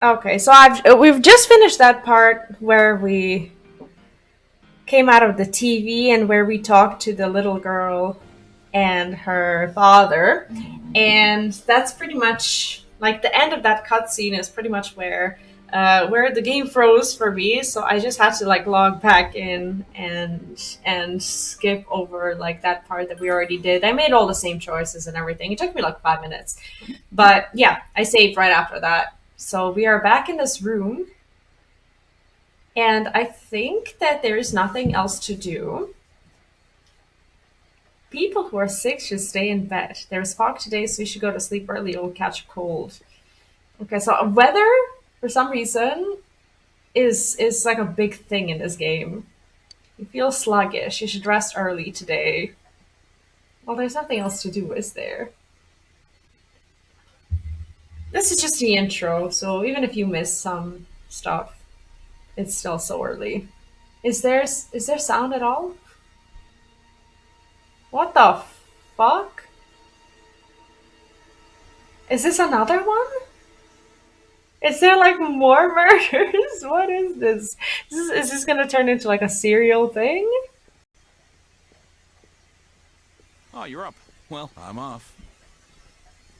Okay, so we've just finished that part where we came out of the TV and where we talked to the little girl and her father, and that's pretty much like the end of that cutscene is pretty much where the game froze for me. So I just had to like log back in and skip over like that part that we already did. I made all the same choices and everything. It took me like 5 minutes, but yeah, I saved right after that. So we are back in this room, and I think that there is nothing else to do. People who are sick should stay in bed. There's fog today, so you should go to sleep early or catch a cold. Okay, so weather, for some reason, is like a big thing in this game. You feel sluggish. You should rest early today. Well, there's nothing else to do, is there? This is just the intro, so even if you miss some stuff, it's still so early. Is there sound at all? What the fuck? Is this another one? Is there like more murders? What is this? Is this gonna turn into like a serial thing? Oh, you're up. Well, I'm off.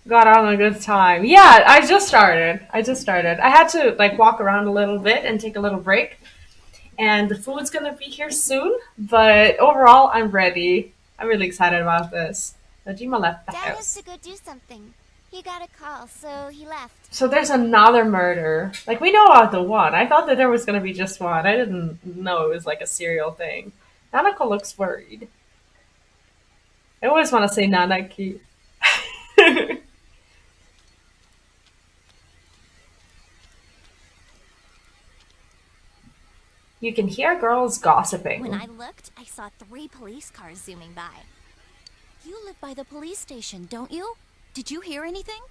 Got on a good time. Yeah, I just started. I had to like walk around a little bit and take a little break. And the food's gonna be here soon. But overall, I'm ready. I'm really excited about this. Najima left the Dad has house. to go do something. He got a call, so he left. So there's another murder. Like we know about the one. I thought that there was gonna be just one. I didn't know it was like a serial thing. Nanako looks worried. I always want to say Nanaki. You can hear girls When I gossiping. looked, I saw 3 police cars zooming by. You live by the police station, don't you? Did you hear anything?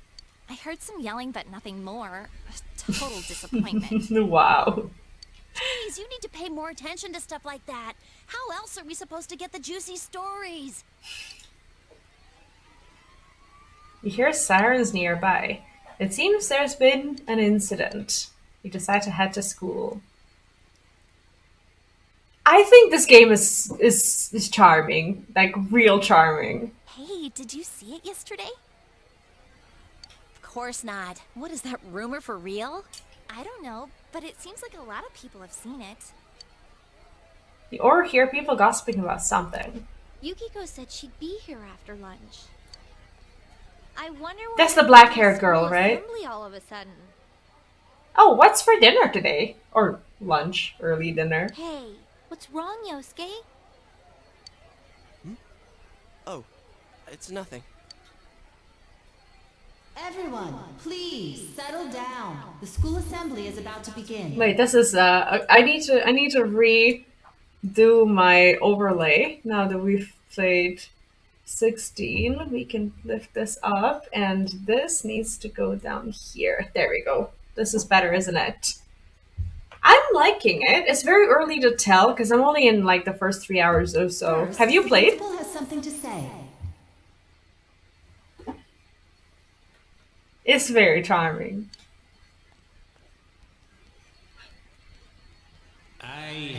I heard some yelling, but nothing more. Total disappointment. Wow. Please, you need to pay more attention to stuff like that. How else are we supposed to get the juicy stories? You hear sirens nearby. It seems there's been an incident. You decide to head to school. I think this game is charming, like real charming. Hey, did you see it yesterday? Of course not. What is that rumor for real? I don't know, but it seems like a lot of people have seen it. Or hear people gossiping about something. Yukiko said she'd be here after lunch. I wonder why That's the I'm having a black-haired school girl, right? assembly all of a sudden. Oh, what's for dinner today? Or lunch, early dinner. Hey, what's wrong, Yosuke? Oh, it's nothing. Everyone, please settle down. The school assembly is about to begin. Wait, this is I need to redo my overlay now that we've played 16. We can lift this up and this needs to go down here. There we go. This is better, isn't it? I'm liking it. It's very early to tell because I'm only in like the first 3 hours or so. First, Have you the played? principal has something to say. It's very charming. I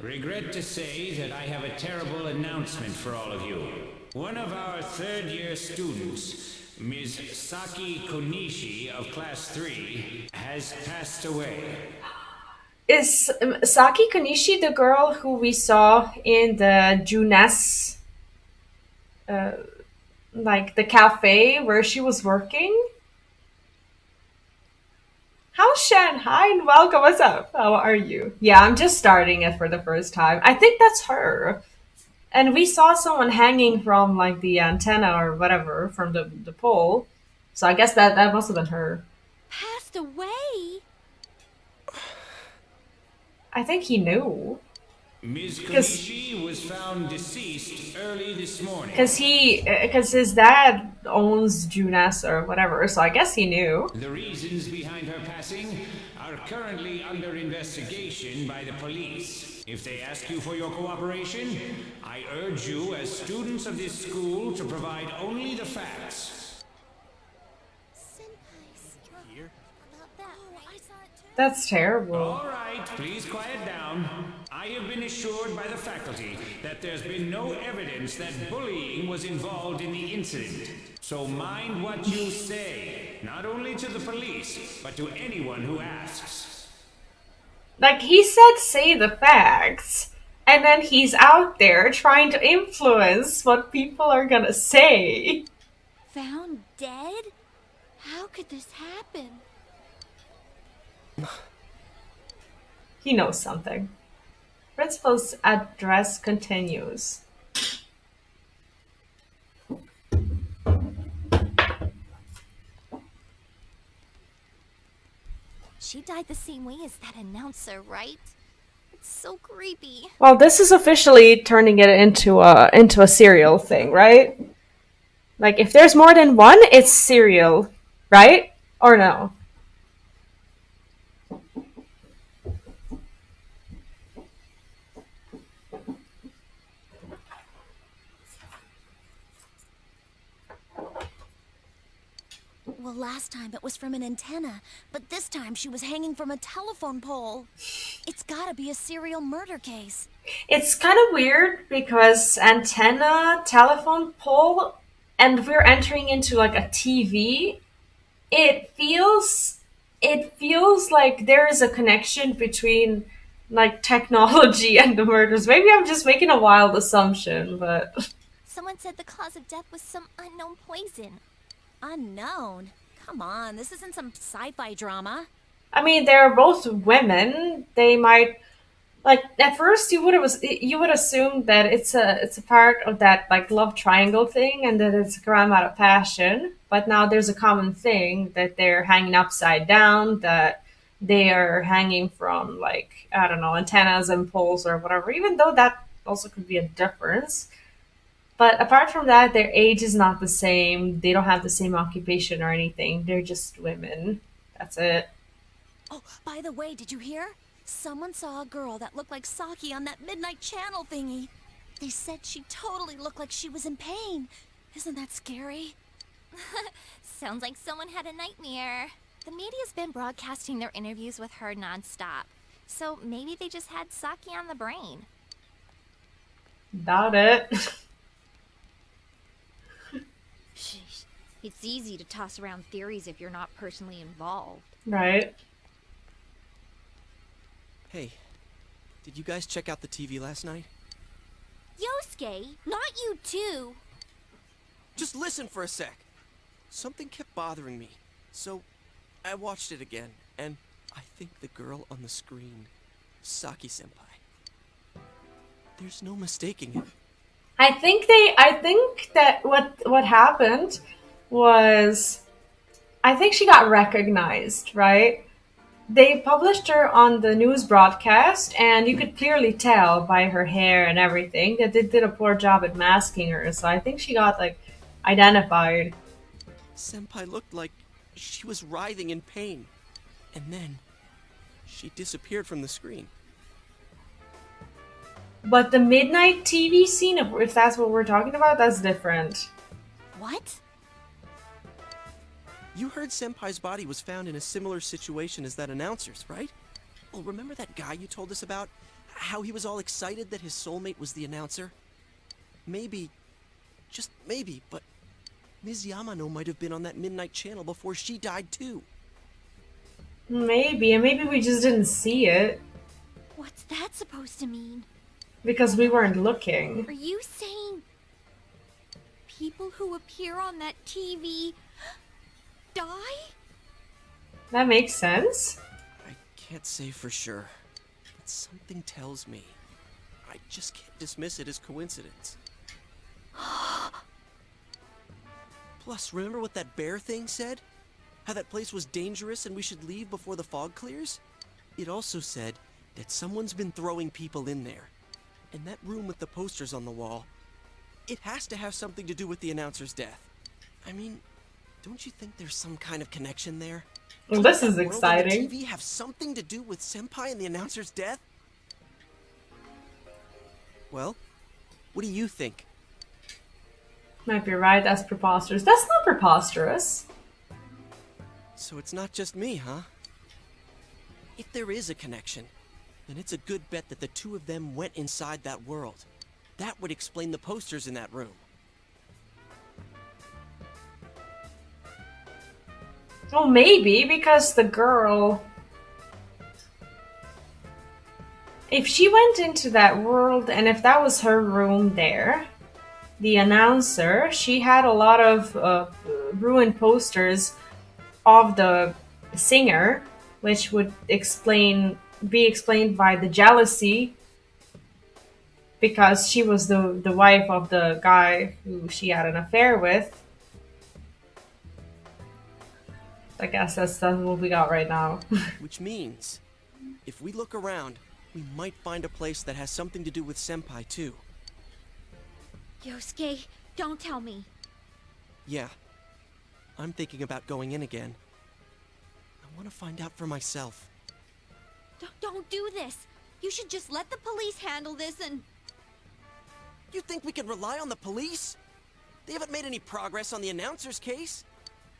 regret to say that I have a terrible announcement for all of you. One of our third-year students, Ms. Saki Konishi of Class 3, has passed away. Is Saki Konishi the girl who we saw in the Junes, like the cafe where she was working? How's Shanghai and welcome. What's up? How are you? Yeah, I'm just starting it for the first time. I think that's her. And we saw someone hanging from like the antenna or whatever from the pole. So I guess that must have been her. Passed away? I think he knew. Ms. 'Cause- Konishi was found deceased early this morning. Because his dad owns Junas or whatever, so I guess he knew. The reasons behind her passing are currently under investigation by the police. If they ask you for your cooperation, I urge you as students of this school to provide only the facts. Senpai struck Here? about that. Oh, I saw That's terrible. All right, please quiet down. I have been assured by the faculty that there's been no evidence that bullying was involved in the incident. So mind what you say, not only to the police, but to anyone who asks. Like, he said say the facts, and then he's out there trying to influence what people are gonna say. Found dead? How could this happen? He knows something. Principal's address continues. She died the same way as that announcer, right? It's so creepy. Well, this is officially turning it into a serial thing, right? Like, if there's more than one, it's serial, right? Or no? Well, last time it was from an antenna, but this time she was hanging from a telephone pole. It's gotta be a serial murder case. It's kind of weird because antenna, telephone pole, and we're entering into like a TV. It feels like there is a connection between like technology and the murders. Maybe I'm just making a wild assumption, but Someone said the cause of death was some unknown poison. Unknown? Come on, this isn't some sci-fi drama. I mean they're both women. They might like at first you would assume that it's a part of that like love triangle thing and that it's a crime out of passion. But now there's a common thing that they're hanging upside down, that they are hanging from like I don't know antennas and poles or whatever. Even though that also could be a difference. But apart from that, their age is not the same. They don't have the same occupation or anything. They're just women. That's it. Oh, by the way, did you hear? Someone saw a girl that looked like Saki on that Midnight Channel thingy. They said she totally looked like she was in pain. Isn't that scary? Sounds like someone had a nightmare. The media's been broadcasting their interviews with her nonstop. So maybe they just had Saki on the brain. Doubt it. Sheesh. It's easy to toss around theories if you're not personally involved. Right. Hey, did you guys check out the TV last night? Yosuke, not you too. Just listen for a sec. Something kept bothering me, so I watched it again, and I think the girl on the screen, Saki-senpai. There's no mistaking it. I think that what happened was I think she got recognized, right? They published her on the news broadcast and you could clearly tell by her hair and everything that they did a poor job at masking her. So I think she got like identified. Senpai looked like she was writhing in pain, and then she disappeared from the screen. But the midnight TV scene, if that's what we're talking about, that's different. What? You heard Senpai's body was found in a similar situation as that announcer's, right? Well, remember that guy you told us about? How he was all excited that his soulmate was the announcer? Maybe, just maybe, but Ms. Yamano might have been on that Midnight Channel before she died too. Maybe, and maybe we just didn't see it What's that supposed to mean? because we weren't looking. Are you saying people who appear on that TV die? That makes sense. I can't say for sure, but something tells me I just can't dismiss it as coincidence. Plus, remember what that bear thing said? How that place was dangerous and we should leave before the fog clears? It also said that someone's been throwing people in there. And that room with the posters on the wall, it has to have something to do with the announcer's death. I mean, don't you think there's some kind of connection there? Well, this is That world on exciting. the TV have something to do with Senpai and the announcer's death? Well, what do you think? Might be right, that's preposterous. That's not preposterous. So it's not just me, huh? there is a connection, then it's a good bet that the two of them went inside that world. That would explain the posters in that room. Well, maybe, because the girl... If she went into that world, and if that was her room there, the announcer, she had a lot of ruined posters of the singer, which would be explained by the jealousy, because she was the wife of the guy who she had an affair with. I guess that's what we got right now. Which means, if we look around, we might find a place that has something to do with Senpai too. Yosuke, don't tell me. Yeah. I'm thinking about going in again. I want to find out for myself. Don't do this. You should just let the police handle this and... You think we can rely on the police? They haven't made any progress on the announcer's case.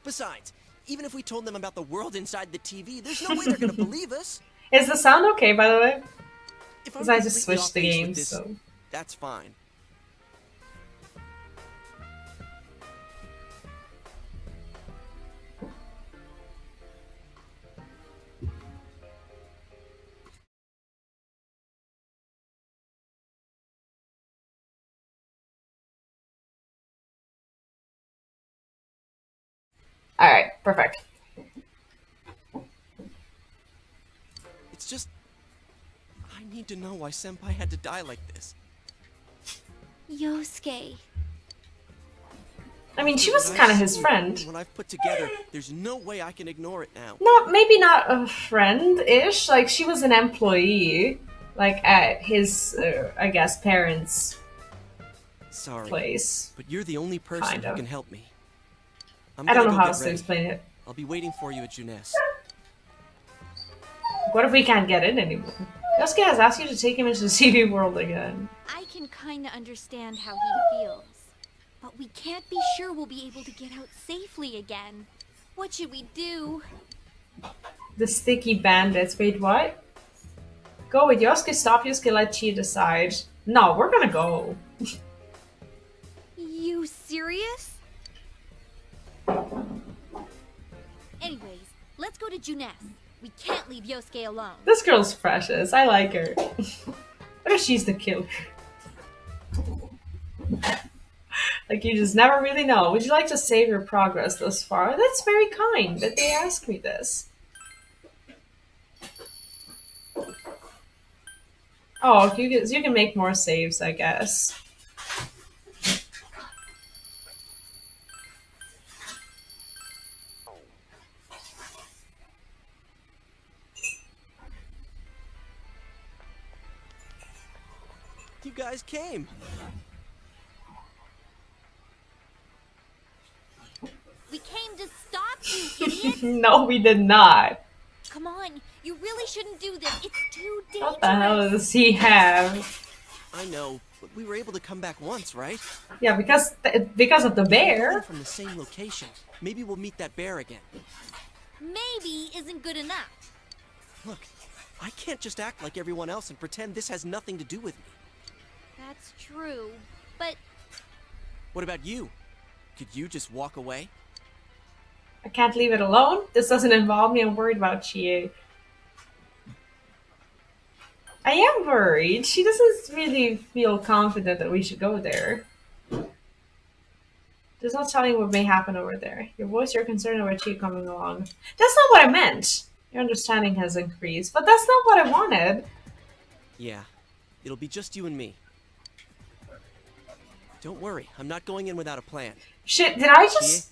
Besides, even if we told them about the world inside the TV, there's no way they're gonna believe us. Is the sound okay, by the way? If Because I'm I just completely switched off the base with games, this, so... that's fine. Alright, perfect. It's just... I need to know why Senpai had to die like this. Yosuke. I mean, she was kind of his friend. What I've put together, there's no way I can ignore it now. Maybe not a friend-ish. Like, she was an employee, like, at his, I guess, parents' Sorry, place. but you're the only person Kind who of. can help me. I'm I don't know gonna how go else get to ready. explain it. I'll be waiting for you at Junes. What if we can't get in anymore? Yosuke has asked you to take him into the TV world again. I can kinda understand how he feels. But we can't be sure we'll be able to get out safely again. What should we do? The sticky bandits. Wait, what? Go with Yosuke, stop Yosuke, let Chi decide. No, we're gonna go. You serious? Anyways, let's go to Junes. We can't leave Yosuke alone. This girl's precious. I like her. What if she's the killer? Like, you just never really know. Would you like to save your progress thus far? That's very kind that they ask me this. Oh, you can make more saves, I guess. You guys came. We came to stop you, idiot! No, we did not. Come on, you really shouldn't do this. It's too dangerous. What the hell does he have? I know, but we were able to come back once, right? Yeah, because of the We're bear. from the same location. Maybe we'll meet that bear again. Maybe isn't good enough. Look, I can't just act like everyone else and pretend this has nothing to do with me. That's true, but What about you? Could you just walk away? I can't leave it alone. This doesn't involve me. I'm worried about Chie. I am worried. She doesn't really feel confident that we should go there. There's no telling what may happen over there. Your voice, you're concerned about Chie coming along. That's not what I meant. Your understanding has increased, but that's not what I wanted. Yeah, it'll be just you and me. Don't worry, I'm not going in without a plan. Shit, did I Chie, just...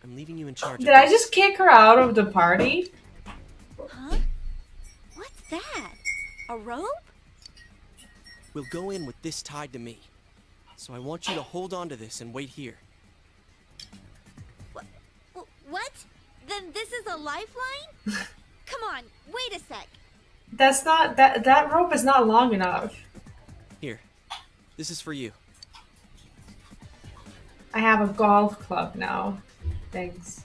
I'm leaving you in charge Did of I this. just kick her out of the party? huh? What's that? A rope? We'll go in with this tied to me. So I want you to hold on to this and wait here. What? Then this is a lifeline? Come on, wait a sec. That's not... That rope is not long enough. Here, this is for you. I have a golf club now. Thanks.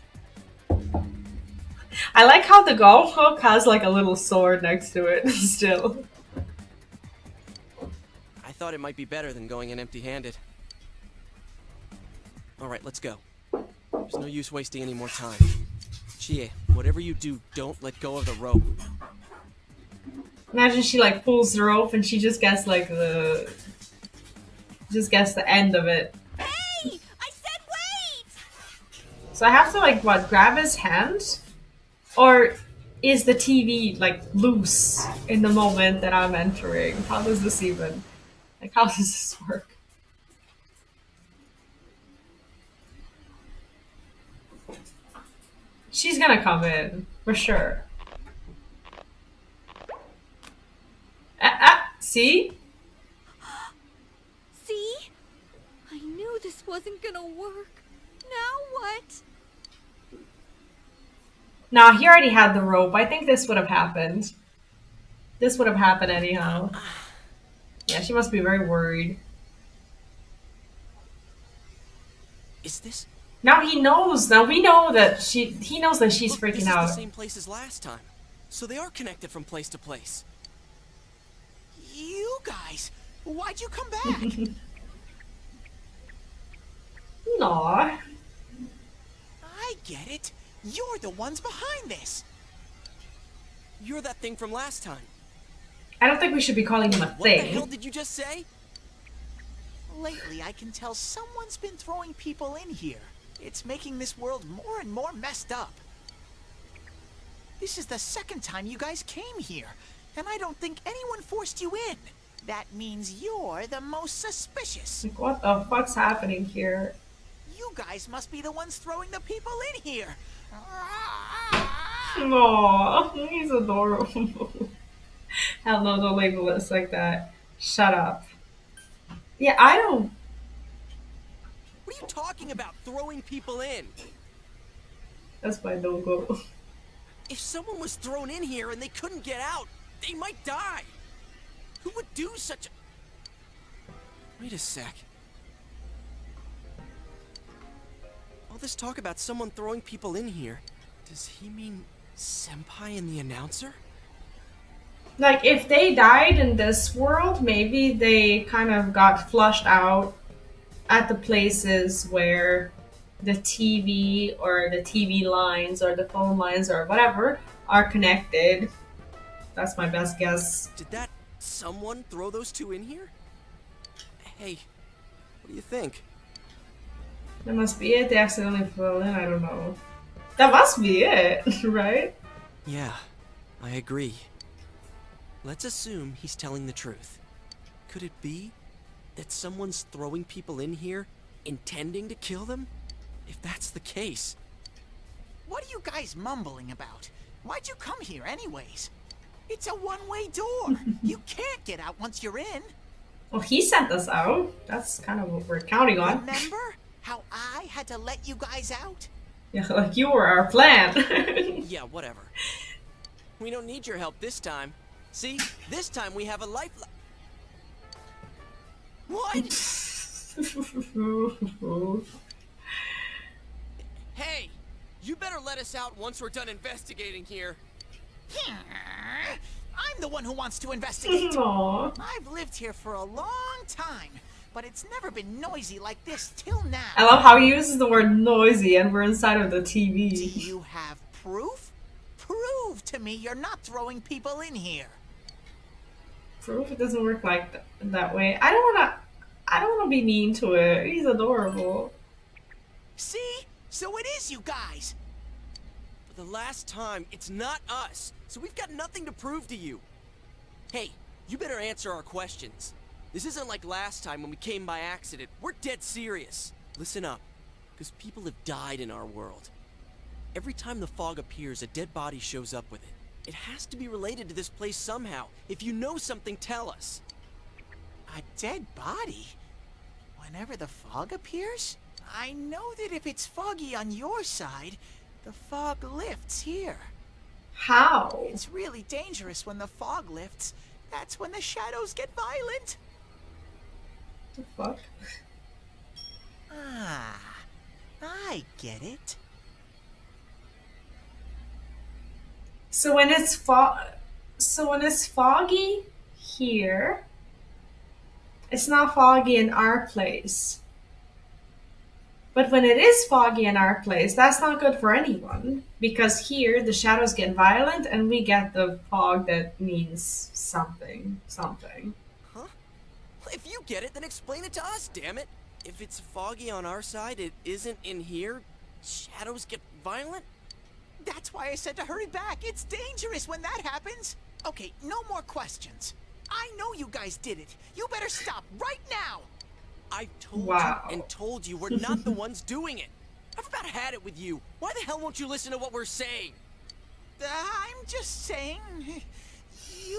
I like how the golf hook has like a little sword next to it still. I thought it might be better than going in empty-handed. Alright, let's go. There's no use wasting any more time. Chie, whatever you do, don't let go of the rope. Imagine she like pulls the rope and she just gets like the end of it. Hey! I said wait! So I have to like what, grab his hand? Or is the TV like loose in the moment that I'm entering? How does this even, like, how does this work? She's gonna come in, for sure. See? See? I knew this wasn't gonna work. Now what? Nah, he already had the rope. I think this would have happened. This would have happened anyhow. Yeah, she must be very worried. Is this... Now he knows. Now we know that he knows that she's Look, freaking this out. is the same place as last time. So they are connected from place to place. You guys, why'd you come back? Aw. I get it. You're the ones behind this. You're that thing from last time. I don't think we should be calling him a What the hell thing. did you just say? Lately, I can tell someone's been throwing people in here. It's making this world more and more messed up. This is the second time you guys came here, and I don't think anyone forced you in. That means you're the most suspicious. Like, what the fuck's happening here? You guys must be the ones throwing the people in here. Aww, he's adorable. Hell no, don't label us like that. Shut up. Yeah, I don't. What are you talking about, throwing people in? That's my no-go. If someone was thrown in here and they couldn't get out, they might die. Who would do such a... Wait a sec. All this talk about someone throwing people in here, does he mean Senpai and the announcer? Like, if they died in this world, maybe they kind of got flushed out at the places where the TV or the TV lines or the phone lines or whatever are connected. That's my best guess. Did that someone throw those two in here? Hey, what do you think? That must be it. They accidentally fell in. I don't know. That must be it, right? Yeah, I agree. Let's assume he's telling the truth. Could it be that someone's throwing people in here intending to kill them? If that's the case... What are you guys mumbling about? Why'd you come here anyways? It's a one-way door. You can't get out once you're in. Well, he sent us out. That's kind of what we're counting on. Remember how I had to let you guys out? Yeah, like you were our plan. Yeah, whatever. We don't need your help this time. See? This time we have a lifeline. What? Hey! You better let us out once we're done investigating here. I'm the one who wants to investigate. Aww. I've lived here for a long time, but it's never been noisy like this till now. I love how he uses the word noisy and we're inside of the Do TV. you have proof? Prove to me you're not throwing people in here. Proof it doesn't work like that way. I don't wanna be mean to it. He's adorable. See? So it is you guys. For the last time, it's not us, so we've got nothing to prove to you. Hey, you better answer our questions. This isn't like last time when we came by accident. We're dead serious. Listen up, because people have died in our world. Every time the fog appears, a dead body shows up with it. It has to be related to this place somehow. If you know something, tell us. A dead body? Whenever the fog appears? I know that if it's foggy on your side, the fog lifts here. How? It's really dangerous when the fog lifts. That's when the shadows get violent. The fuck? Ah, I get it. So when it's foggy here, it's not foggy in our place. But when it is foggy in our place, that's not good for anyone. Because here the shadows get violent and we get the fog that means something. Something. Huh? If you get it, then explain it to us, damn it. If it's foggy on our side, it isn't in here. Shadows get violent? That's why I said to hurry back. It's dangerous when that happens. Okay, no more questions. I know you guys did it. You better stop right now. I've told Wow. you and told you we're not the ones doing it. I've about had it with you. Why the hell won't you listen to what we're saying? I'm just saying,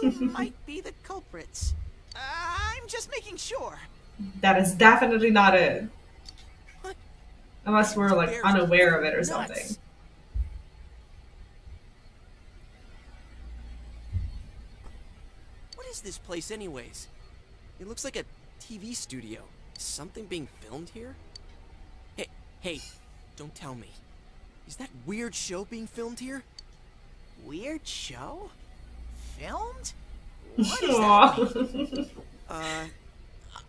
you might be the culprits. I'm just making sure. That is definitely not it. What? Unless we're like unaware of it or Nuts. something. What is this place anyways? It looks like a TV studio. Is something being filmed here? Hey, don't tell me. Is that weird show being filmed here? Weird show? Filmed? What is that? Aw.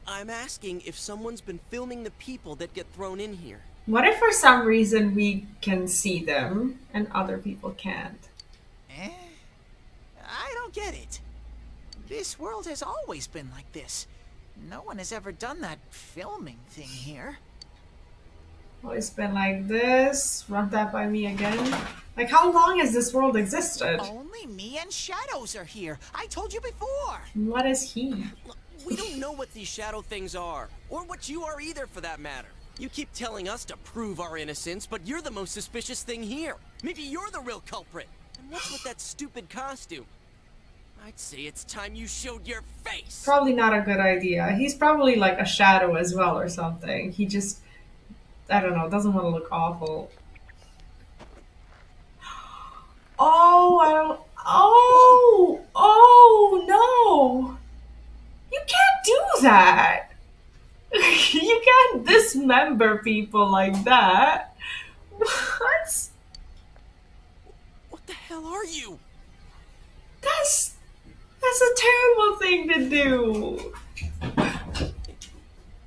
I'm asking if someone's been filming the people that get thrown in here. What if for some reason we can see them and other people can't? I don't get it. This world has always been like this. No one has ever done that filming thing here. Always been like this. Run that by me again. Like, how long has this world existed? Only me and Shadows are here. I told you before. What is he? Look, we don't know what these shadow things are, or what you are either for that matter. You keep telling us to prove our innocence, but you're the most suspicious thing here. Maybe you're the real culprit. And what's with that stupid costume? I'd say it's time you showed your face. Probably not a good idea. He's probably like a shadow as well or something. He just, I don't know, doesn't want to look awful. Oh, I don't. Oh no! You can't do that! You can't dismember people like that. What? What the hell are you? That's a terrible thing to do.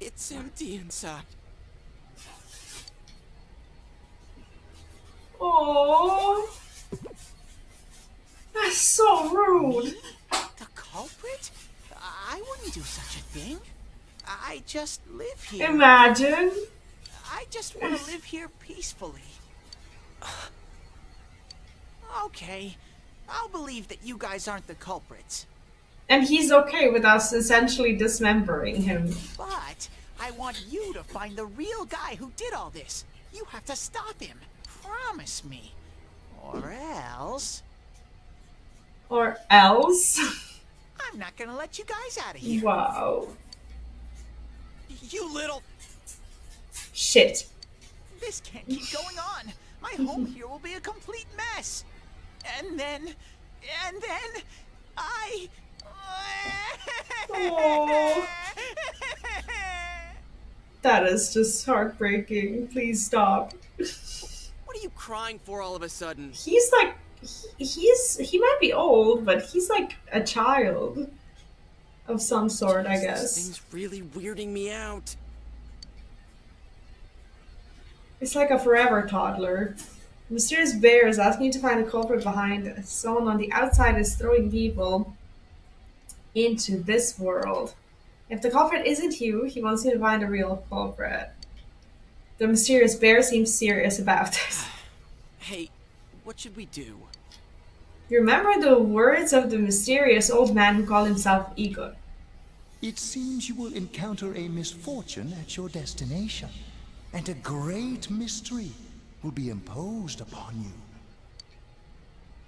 It's empty inside. Oh, that's so rude. The culprit? I wouldn't do such a thing. I just live here. Imagine. I just want to live here peacefully. Okay, I'll believe that you guys aren't the culprits. And he's okay with us essentially dismembering him. But I want you to find the real guy who did all this. You have to stop him. Promise me. Or else... Or else. I'm not gonna let you guys out of here. Wow. You little... Shit. This can't keep going on. My home here will be a complete mess. And then I... Oh. That is just heartbreaking. Please stop. What are you crying for all of a sudden? He's like, he might be old, but he's like a child of some sort, I This guess. thing's really weirding me out. It's like a forever toddler. The mysterious bear is asking you to find the culprit behind. Someone on the outside is throwing people into this world. If the culprit isn't you, he wants you to find a real culprit. The mysterious bear seems serious about this. Hey, what should we do? You remember the words of the mysterious old man who called himself Igor. It seems you will encounter a misfortune at your destination, and a great mystery will be imposed upon you.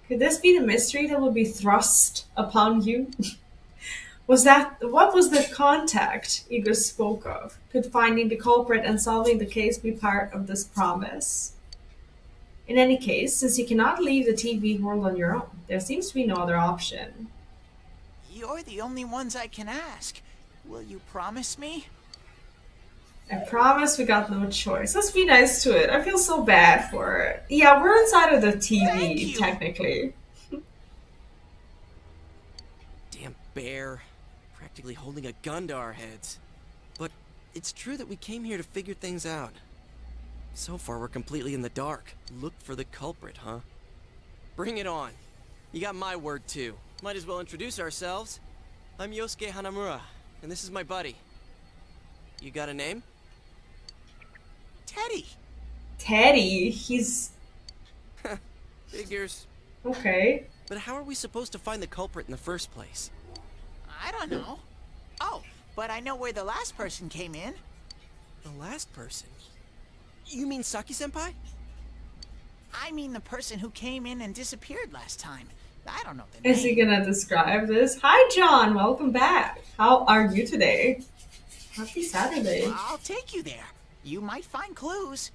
Could this be the mystery that will be thrust upon you? What was the contact Igor spoke of? Could finding the culprit and solving the case be part of this promise? In any case, since you cannot leave the TV world on your own, there seems to be no other option. You're the only ones I can ask. Will you promise me? I promise we got no choice. Let's be nice to it. I feel so bad for it. Yeah, we're inside of the Thank TV, you. technically. Damn bear. Practically holding a gun to our heads. But it's true that we came here to figure things out. So far, we're completely in the dark. Look for the culprit, huh? Bring it on. You got my word, too. Might as well introduce ourselves. I'm Yosuke Hanamura, and this is my buddy. You got a name? Teddy. Teddy, he's Figures. okay. But how are we supposed to find the culprit in the first place? I don't know. Oh, but I know where the last person came in. The last person? You mean Saki-senpai? I mean the person who came in and disappeared last time. I don't know the name. Is he gonna describe this? Hi, John. Welcome back. How are you today? Happy Saturday. I'll take you there. You might find clues.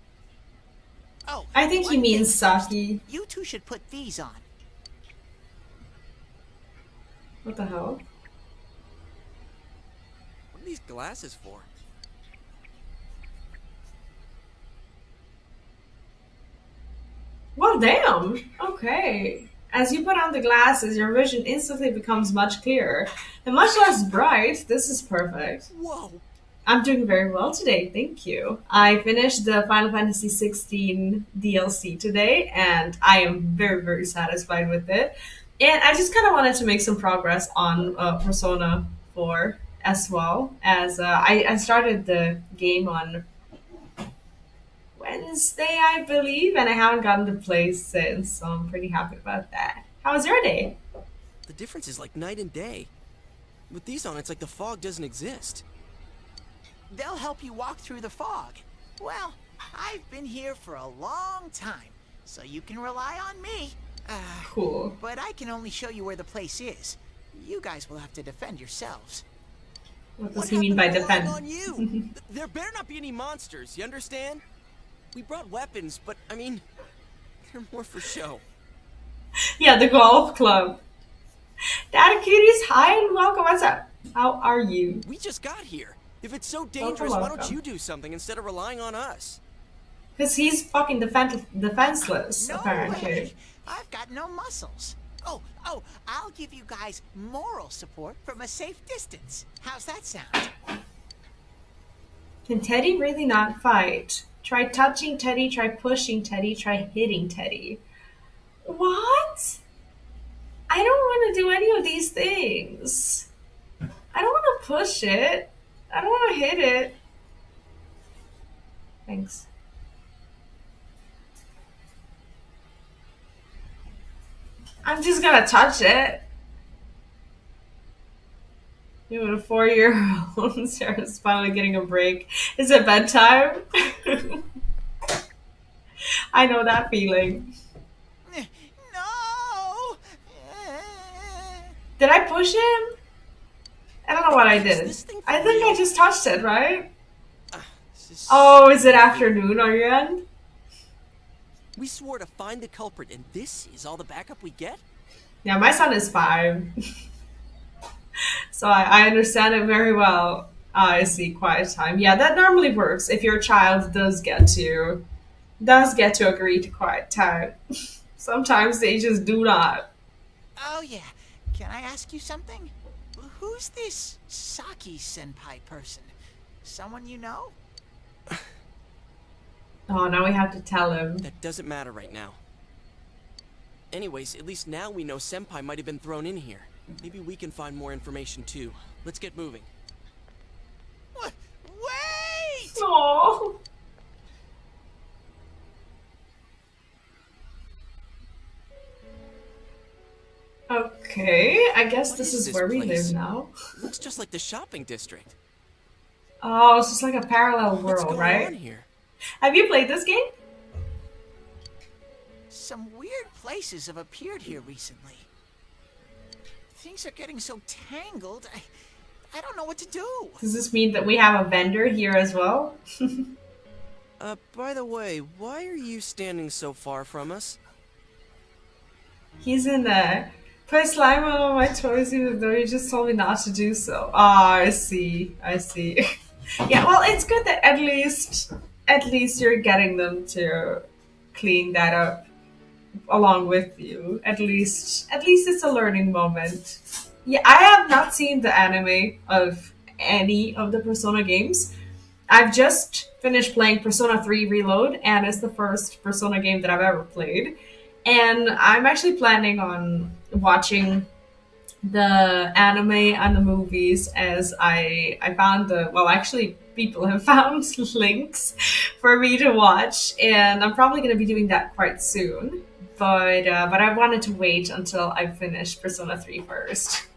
Oh, I think he one means thing. Saki. You two should put these on. What the hell? What are these glasses for? Well, damn. Okay. As you put on the glasses, your vision instantly becomes much clearer and much less bright. This is perfect. Whoa! I'm doing very well today, thank you. I finished the Final Fantasy 16 DLC today, and I am very, very satisfied with it. And I just kind of wanted to make some progress on Persona 4 as well, as I started the game on Wednesday, I believe, and I haven't gotten to play since, so I'm pretty happy about that. How was your day? The difference is like night and day. With these on, it's like the fog doesn't exist. They'll help you walk through the fog. Well, I've been here for a long time, so you can rely on me. Cool. But I can only show you where the place is. You guys will have to defend yourselves. What does he mean by defend? On you? There better not be any monsters, you understand? We brought weapons, but I mean, they're more for show. Yeah, the golf club. Data Cuties, hi and welcome. What's up? How are you? We just got here. If it's so dangerous, why don't you do something instead of relying on us? Because he's fucking defenseless, No apparently. way! I've got no muscles. Oh, I'll give you guys moral support from a safe distance. How's that sound? Can Teddy really not fight? Try touching Teddy, try pushing Teddy, try hitting Teddy. What? I don't want to do any of these things. I don't want to push it. I don't want to hit it. Thanks. I'm just gonna touch it. You know, a 4-year-old Sarah's finally getting a break. Is it bedtime? I know that feeling. No! Did I push him? I don't know what I did. This thing for I think real? I just touched it, right? This is Oh, is it afternoon on your end? We swore to find the culprit, and this is all the backup we get? Yeah, my son is 5. So I understand it very well. I see, quiet time. Yeah, that normally works if your child does get to agree to quiet time. Sometimes they just do not. Oh yeah, can I ask you something? Who's this Saki-senpai person? Someone you know? Oh, now we have to tell him. That doesn't matter right now. Anyways, at least now we know Senpai might have been thrown in here. Maybe we can find more information too. Let's get moving. Wait! Aww. Okay, I guess What this is is this where we place? live now. Looks just like the shopping district. Oh, it's just like a parallel What's world, going right? on here? Have you played this game? Some weird places have appeared here recently. Things are getting so tangled, I don't know what to do. Does this mean that we have a vendor here as well? By the way, why are you standing so far from us? He's in there. Put slime on all my toys even though you just told me not to do so. Ah, I see. Yeah, well, it's good that at least you're getting them to clean that up along with you. At least it's a learning moment. Yeah, I have not seen the anime of any of the Persona games. I've just finished playing Persona 3 Reload, and it's the first Persona game that I've ever played. And I'm actually planning on watching the anime and the movies as I found the well actually people have found links for me to watch, and I'm probably going to be doing that quite soon. But I wanted to wait until I finish Persona 3 first.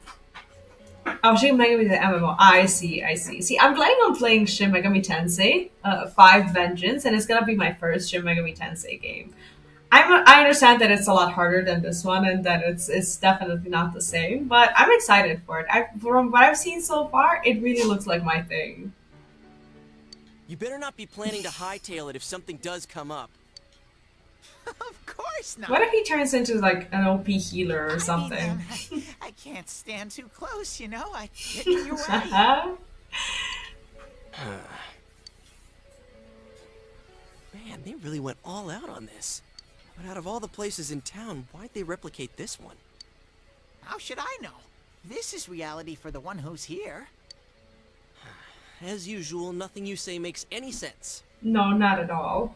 Oh, Shin Megami the MMO. I see, I see. See, I'm planning on playing Shin Megami Tensei 5 Vengeance, and it's gonna be my first Shin Megami Tensei game. I understand that it's a lot harder than this one, and that it's definitely not the same. But I'm excited for it. From what I've seen so far, it really looks like my thing. You better not be planning to hightail it if something does come up. Of course not. What if he turns into like an OP healer or something? I can't stand too close, you know? I get in your way. Man, they really went all out on this. But out of all the places in town, why'd they replicate this one? How should I know? This is reality for the one who's here. As usual, nothing you say makes any sense. No, not at all.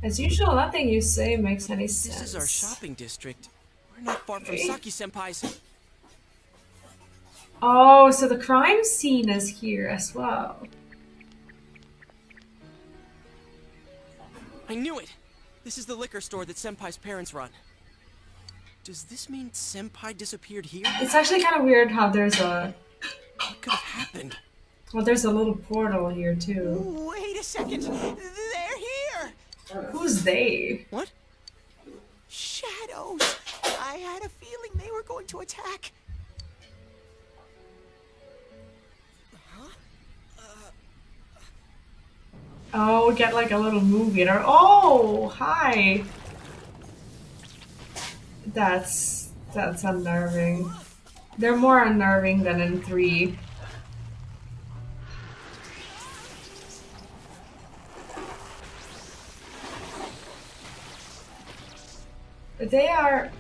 As usual, nothing you say makes any sense. This is our shopping district. We're not far from Saki-senpai's. Oh, so the crime scene is here as well. I knew it! This is the liquor store that Senpai's parents run. Does this mean Senpai disappeared here? It's actually kind of weird how there's a... What could have happened? Well, there's a little portal here too. Wait a second. They're here! Who's they? What? Shadows! I had a feeling they were going to attack. Oh, we get like a little movie there. Oh, hi. That's unnerving. They're more unnerving than in 3. They are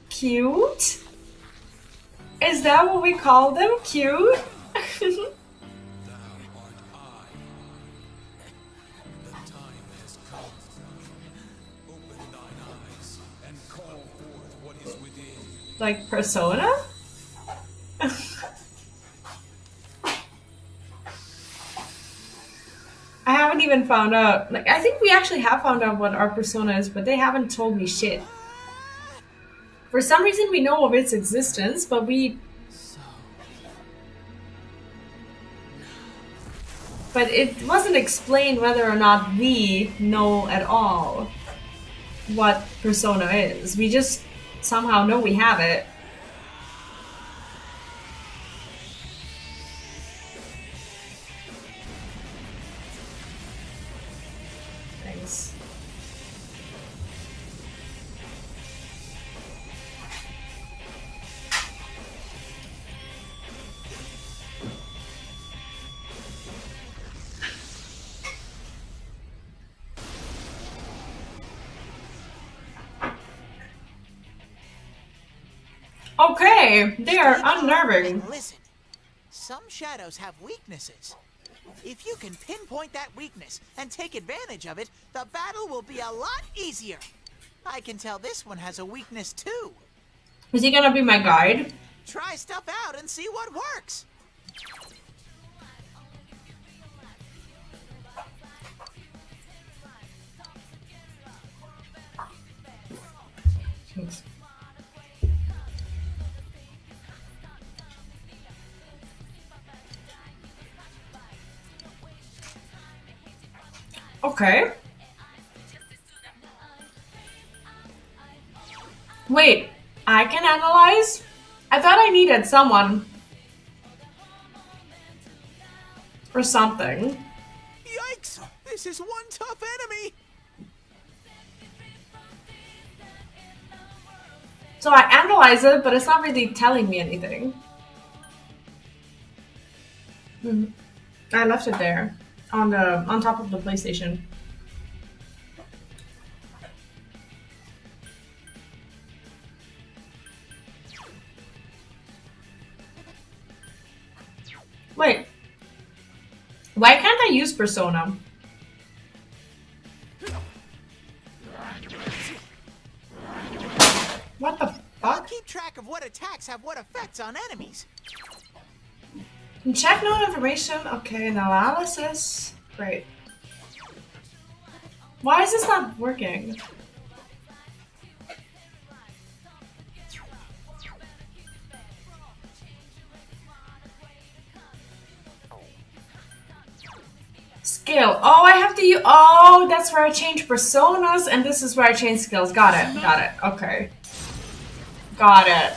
cute? Is that what we call them? Cute? Like Persona? I haven't even found out. Like, I think we actually have found out what our persona is, but they haven't told me shit. For some reason, we know of its existence, but But it wasn't explained whether or not we know at all what persona is. We just somehow know we have it. Thanks. Okay, they are unnerving. And listen, some shadows have weaknesses. If you can pinpoint that weakness and take advantage of it, the battle will be a lot easier. I can tell this one has a weakness too. Is he gonna be my guide? Try stuff out and see what works. Thanks. Okay. Wait, I can analyze? I thought I needed someone. or something. Yikes! This is one tough enemy! So I analyze it, but it's not really telling me anything. I left it there on top of the PlayStation. Wait. Why can't I use Persona? What the I'll fuck? keep track of what attacks have what effects on enemies. Check known information. Okay, analysis. Great. Why is this not working? Skill. Oh, I have to use. Oh, that's where I change personas, and this is where I change skills. Got it. Got it. Okay. Got it.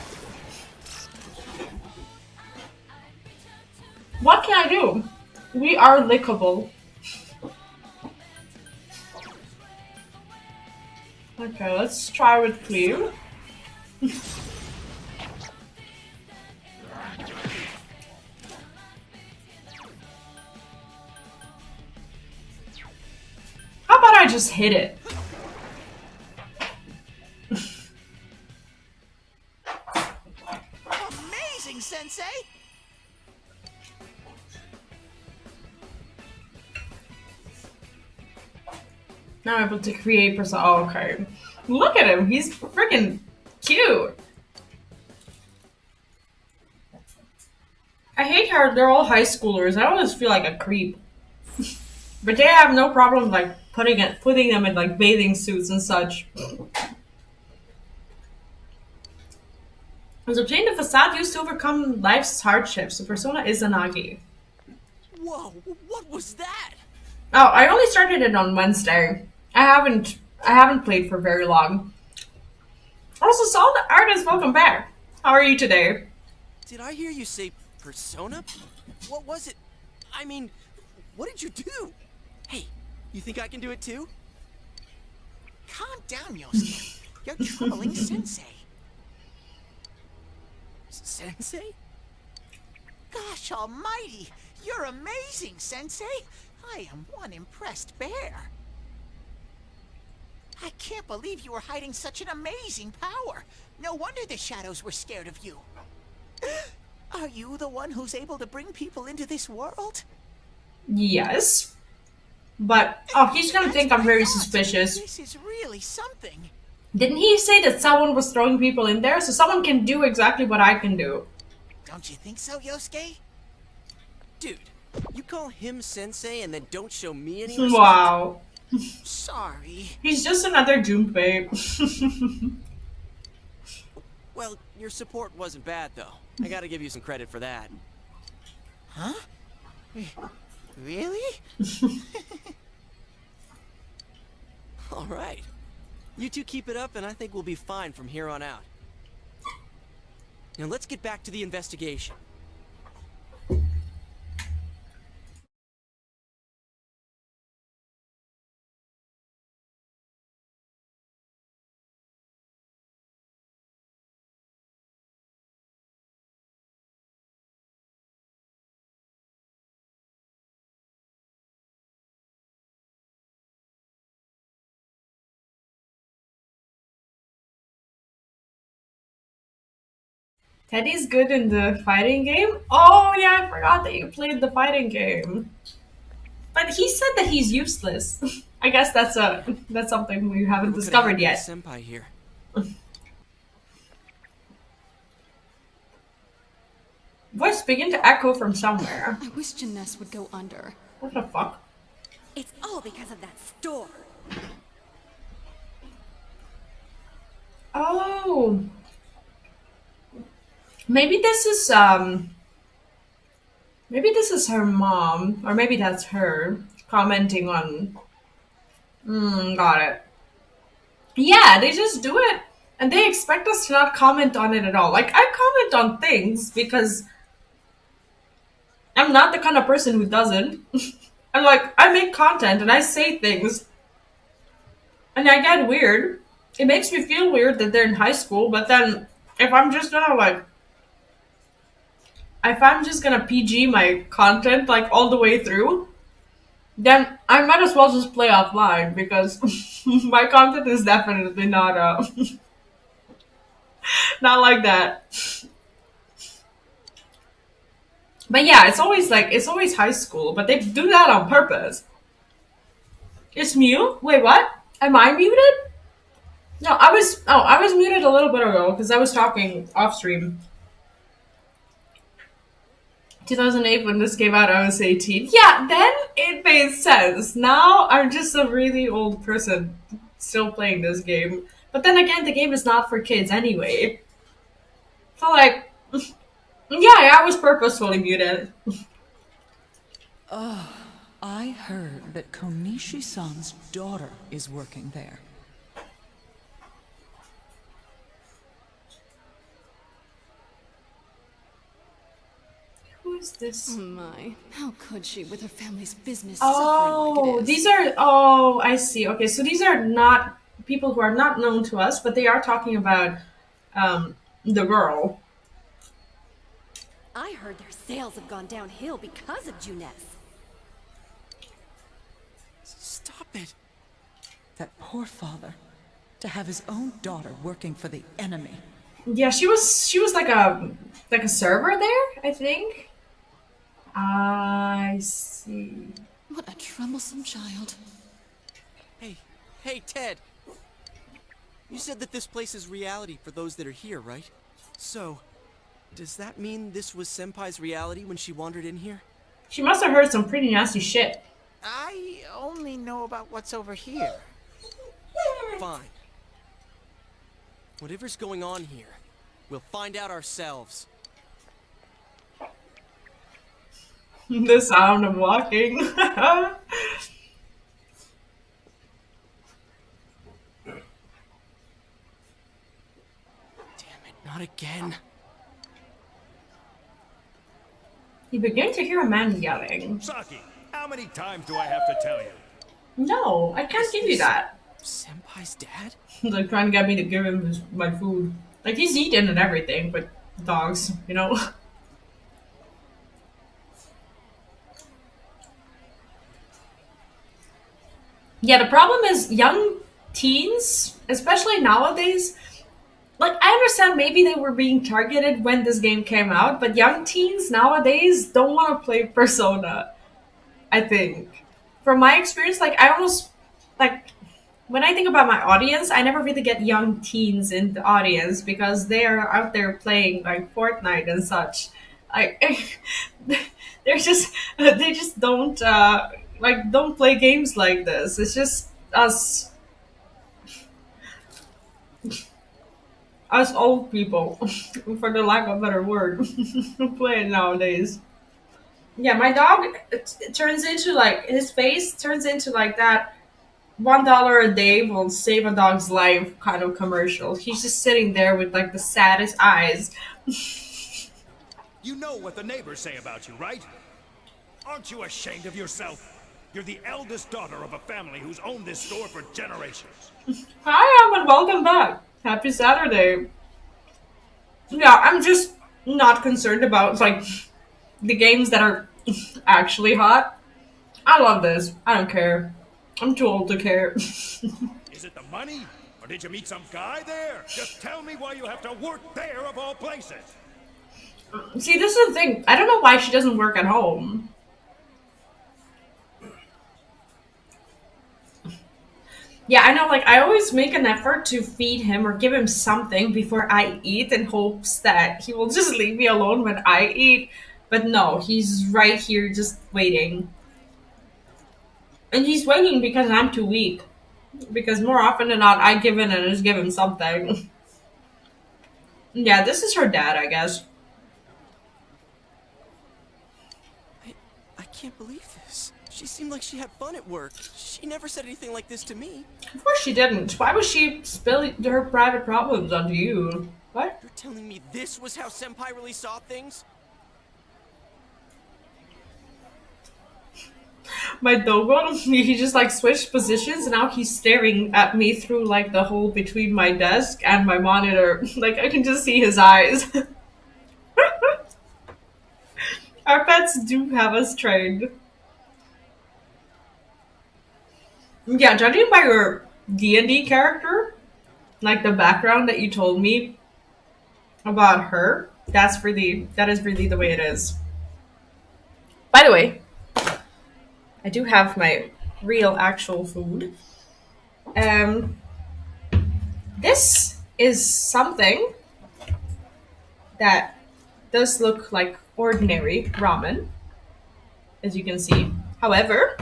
What can I do? We are lickable. Okay, let's try with Cleve. How about I just hit it? Amazing, Sensei! Now I'm able to create persona. Oh, okay. Look at him. He's freaking cute. I hate how they're all high schoolers. I always feel like a creep. But they have no problem like putting them in like bathing suits and such. Has obtained a facade used to overcome life's hardships. The persona is Izanagi. Whoa, what was that? Oh, I only started it on Wednesday. I haven't played for very long. Also, saw the artist. Welcome back. How are you today? Did I hear you say Persona? What was it? I mean, what did you do? Hey, you think I can do it too? Calm down, Yosuke. You're troubling Sensei. Sensei? Gosh almighty! You're amazing, Sensei! I am one impressed bear. I can't believe you were hiding such an amazing power. No wonder the shadows were scared of you. Are you the one who's able to bring people into this world? Yes. But, oh, he's gonna think I'm very That's suspicious. This is really something. Didn't he say that someone was throwing people in there? So someone can do exactly what I can do. Don't you think so, Yosuke? Dude, you call him Sensei and then don't show me any respect? Wow. Sorry. He's just another Junpei. Well, your support wasn't bad though. I gotta give you some credit for that. Huh? Really? Alright. You two keep it up and I think we'll be fine from here on out. Now let's get back to the investigation. Teddy's good in the fighting game? Oh yeah, I forgot that you played the fighting game. But he said that he's useless. I guess that's something we haven't What discovered could yet. happen to Senpai here? Voice begin to echo from somewhere. I wish Janess would go under. What the fuck? It's all because of that store. Oh. Maybe this is her mom, or maybe that's her commenting on. Got it. Yeah, they just do it, and they expect us to not comment on it at all. Like I comment on things because I'm not the kind of person who doesn't. I'm like, I make content and I say things and I get weird. It makes me feel weird that they're in high school, but then if I'm just gonna like, if I'm just gonna PG my content like all the way through, then I might as well just play offline because my content is definitely not not like that. But yeah, it's always high school, but they do that on purpose. It's mute? Wait, what? Am I muted? No, I was muted a little bit ago because I was talking off stream. 2008 when this came out, I was 18. Yeah, then it made sense. Now I'm just a really old person still playing this game. But then again, the game is not for kids anyway. So like, yeah, I was purposefully muted. I heard that Konishi-san's daughter is working there. Who is this? Oh my, how could she with her family's business Oh, suffering like it is? these are. Oh, I see. Okay, so these are not people who are not known to us, but they are talking about the girl. I heard their sales have gone downhill because of Junes. Stop it. That poor father. To have his own daughter working for the enemy. Yeah, she was like a server there, I think. I see. What a troublesome child. Hey, Ted. You said that this place is reality for those that are here, right? So, does that mean this was Senpai's reality when she wandered in here? She must have heard some pretty nasty shit. I only know about what's over here. Fine. Whatever's going on here, we'll find out ourselves. The sound of walking. Damn it, not again. You begin to hear a man yelling. Saki, how many times do I have to tell you? No, I can't give you that. Senpai's dad? He's like trying to get me to give him my food. Like he's eating and everything, but dogs, you know? Yeah, the problem is young teens, especially nowadays. Like, I understand maybe they were being targeted when this game came out, but young teens nowadays don't want to play Persona, I think. From my experience, like, I almost, like, when I think about my audience, I never really get young teens in the audience because they are out there playing, like, Fortnite and such. Like, they just don't, like, don't play games like this. It's just us old people, for the lack of a better word, who play it nowadays. Yeah, my dog it turns into like his face turns into like that $1 a day will save a dog's life kind of commercial. He's just sitting there with like the saddest eyes. You know what the neighbors say about you, right? Aren't you ashamed of yourself? You're the eldest daughter of a family who's owned this store for generations. Hi, Em, and welcome back. Happy Saturday. Yeah, I'm just not concerned about like the games that are actually hot. I love this. I don't care. I'm too old to care. Is it the money? Or did you meet some guy there? Just tell me why you have to work there of all places. See, this is the thing. I don't know why she doesn't work at home. Yeah, I know, like, I always make an effort to feed him or give him something before I eat in hopes that he will just leave me alone when I eat. But no, he's right here just waiting. And he's waiting because I'm too weak. Because more often than not, I give in and just give him something. Yeah, this is her dad, I guess. I can't believe this. She seemed like she had fun at work. She never said anything like this to me. Of course she didn't. Why would she spill her private problems onto you? What? You're telling me this was how Senpai really saw things? my Dogon, he just like switched positions and now he's staring at me through like the hole between my desk and my monitor. Like I can just see his eyes. Our pets do have us trained. Yeah, judging by your D&D character, like the background that you told me about her, that is really the way it is. By the way, I do have my real actual food. This is something that does look like ordinary ramen, as you can see. However,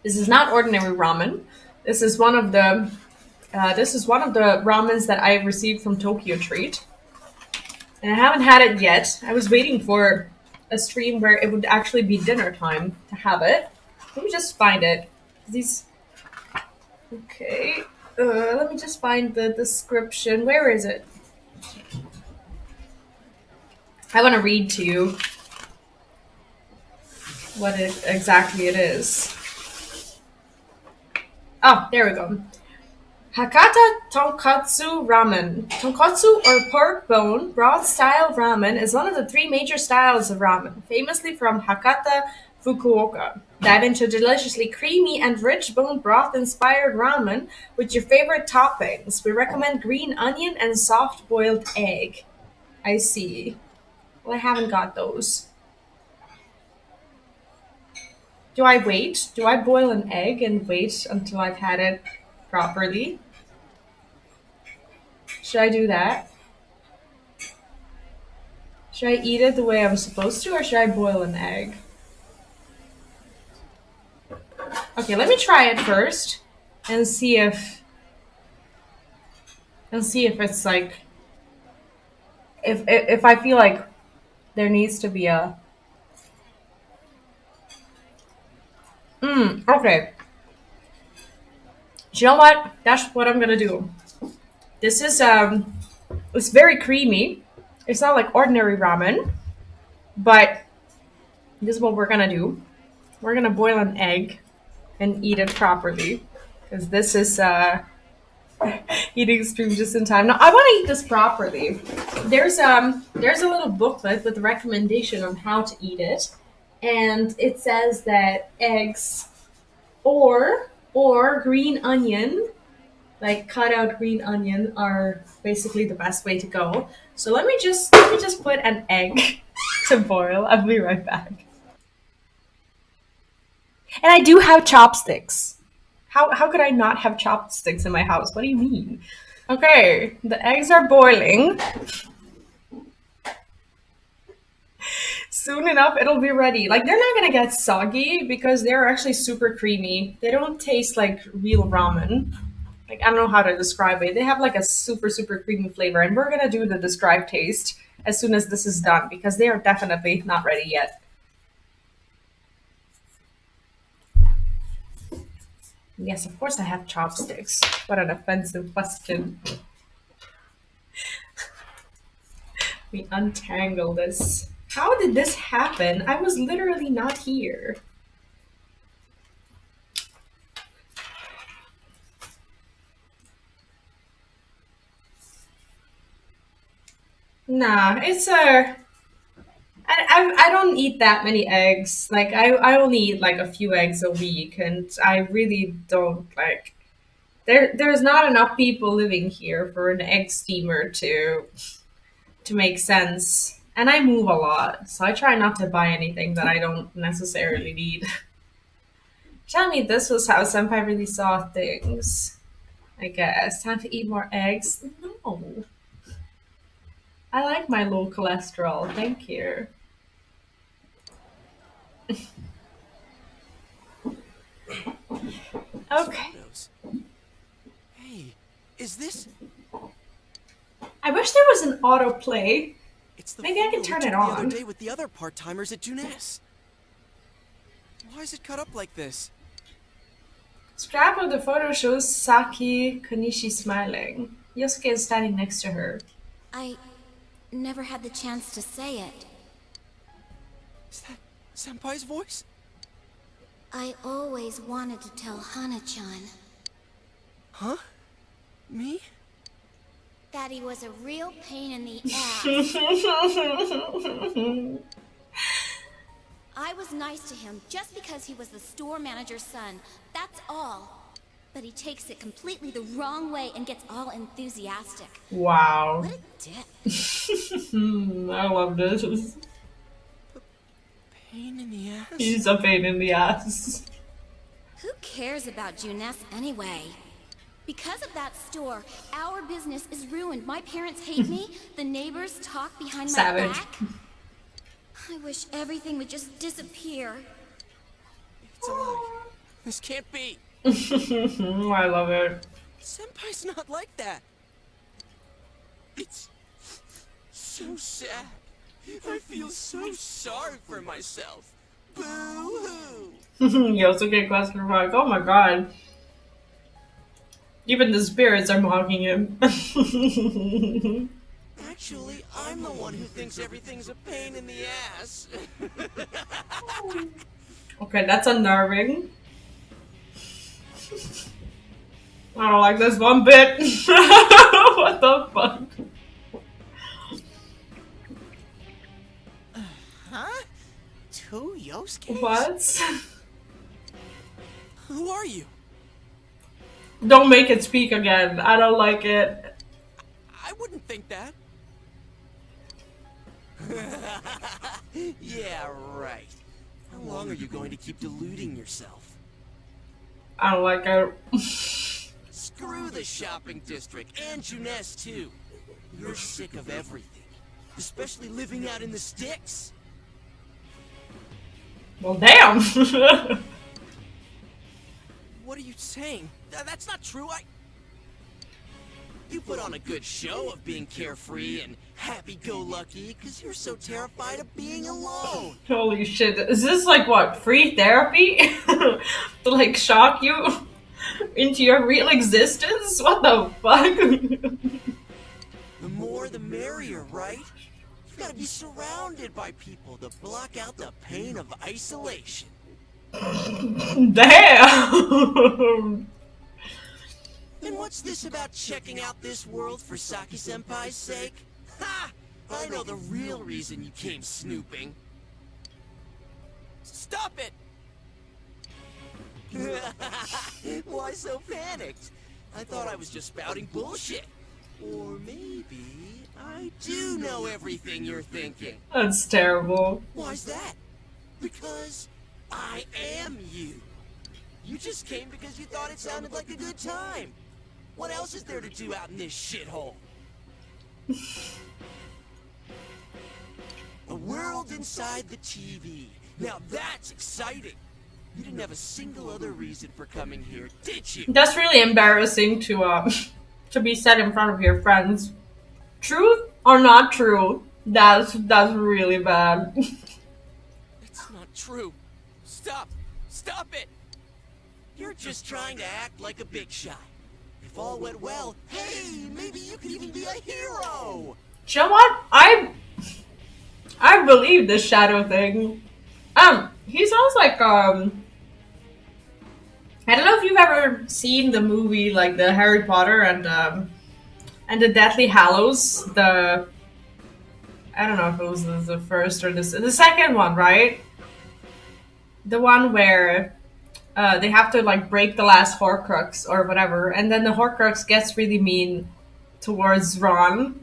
this is not ordinary ramen. This is one of the ramens that I received from Tokyo Treat, and I haven't had it yet. I was waiting for a stream where it would actually be dinner time to have it. Let me just find it. Okay. Let me just find the description. Where is it? I want to read to you what exactly it is. Oh, there we go. Hakata Tonkatsu Ramen. Tonkatsu, or pork bone broth style ramen, is one of the 3 major styles of ramen, famously from Hakata, Fukuoka. Dive into deliciously creamy and rich bone broth inspired ramen with your favorite toppings. We recommend green onion and soft boiled egg. I see. Well, I haven't got those. Do I wait? Do I boil an egg and wait until I've had it properly? Should I do that? Should I eat it the way I'm supposed to, or should I boil an egg? Okay, let me try it first and see if it's like if I feel like there needs to be a okay. Do you know what? That's what I'm gonna do. This is it's very creamy. It's not like ordinary ramen, but this is what we're gonna do. We're gonna boil an egg and eat it properly, because this is eating stream just in time. Now I want to eat this properly. There's a little booklet with a recommendation on how to eat it, and it says that eggs or green onion, like cut out green onion, are basically the best way to go. So let me just put an egg to boil. I'll be right back. And I do have chopsticks. How could I not have chopsticks in my house? What do you mean? Okay, the eggs are boiling. Soon enough, it'll be ready. Like, they're not gonna get soggy because they're actually super creamy. They don't taste like real ramen. Like, I don't know how to describe it. They have like a super, super creamy flavor, and we're gonna do the described taste as soon as this is done because they are definitely not ready yet. Yes, of course I have chopsticks. What an offensive question. We untangle this. How did this happen? I was literally not here. Nah, it's I don't eat that many eggs. Like I only eat like a few eggs a week, and I really don't like. There's not enough people living here for an egg steamer to make sense. And I move a lot, so I try not to buy anything that I don't necessarily need. Tell me this was how Senpai really saw things. I guess. Time to eat more eggs? No. I like my low cholesterol, thank you. Okay. Hey, is this? I wish there was an autoplay. It's the Maybe I can photo turn we it took the other on. day with the other part-timers at Junes. Why is it cut up like this? Scrap of the photo shows Saki Konishi smiling. Yosuke is standing next to her. I never had the chance to say it. Is that Senpai's voice? I always wanted to tell Hana-chan Huh? Me? that he was a real pain in the ass. I was nice to him just because he was the store manager's son. That's all. But he takes it completely the wrong way and gets all enthusiastic. Wow. What a dick. I love this. Pain in the ass? He's a pain in the ass. Who cares about Juness anyway? Because of that store, our business is ruined. My parents hate me. The neighbors talk behind Savage. my back. I wish everything would just disappear. It's a lie. This can't be. I love it. Senpai's not like that. It's so sad. I feel so sorry for myself. Boo-hoo. Yosuke question mark. Oh my god. Even the spirits are mocking him. Actually, I'm the one who thinks everything's a pain in the ass. Okay, that's unnerving. I don't like this one bit. What the fuck? Huh? Two Yosuke? What? Who are you? Don't make it speak again. I don't like it. I wouldn't think that. Yeah, right. How long are you going to keep deluding yourself? I don't like it. Screw the shopping district and Juness too. You're sick of everything, especially living out in the sticks. Well, damn. What are you saying? That's not true. You put on a good show of being carefree and happy-go-lucky because you're so terrified of being alone. Holy shit. Is this like what? Free therapy? To like shock you into your real existence? What the fuck? The more the merrier, right? You've got to be surrounded by people to block out the pain of isolation. Damn. And what's this about checking out this world for Saki-senpai's sake? Ha! I know the real reason you came snooping. Stop it! Why so panicked? I thought I was just spouting bullshit. Or maybe I do know everything you're thinking. That's terrible. Why's that? Because I am you. You just came because you thought it sounded like a good time. What else is there to do out in this shithole? A world inside the TV. Now that's exciting. You didn't have a single other reason for coming here, did you? That's really embarrassing to be said in front of your friends. Truth or not true? That's really bad. It's not true. Stop! Stop it! You're just trying to act like a big shot. If all went well, hey, maybe you could even be a hero! You know what? I believe this shadow thing. He sounds like I don't know if you've ever seen the movie like the Harry Potter and the Deathly Hallows. I don't know if it was the first or the second one, right? The one where they have to like break the last Horcrux or whatever, and then the Horcrux gets really mean towards Ron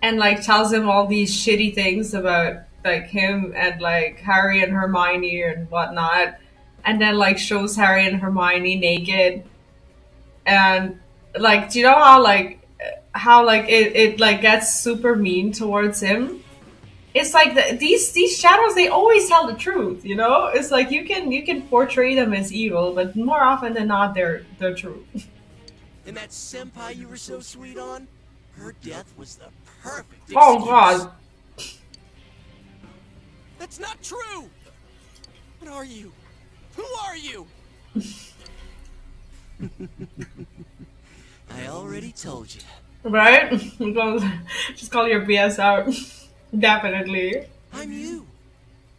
and like tells him all these shitty things about like him and like Harry and Hermione and whatnot, and then like shows Harry and Hermione naked, and like, do you know how it like gets super mean towards him? It's like these shadows, they always tell the truth, you know? It's like you can portray them as evil, but more often than not they're true. And that senpai you were so sweet on? Her death was the perfect excuse. Oh god. That's not true! What are you? Who are you? I already told you. Right? Just call your BS out. Definitely. I'm you.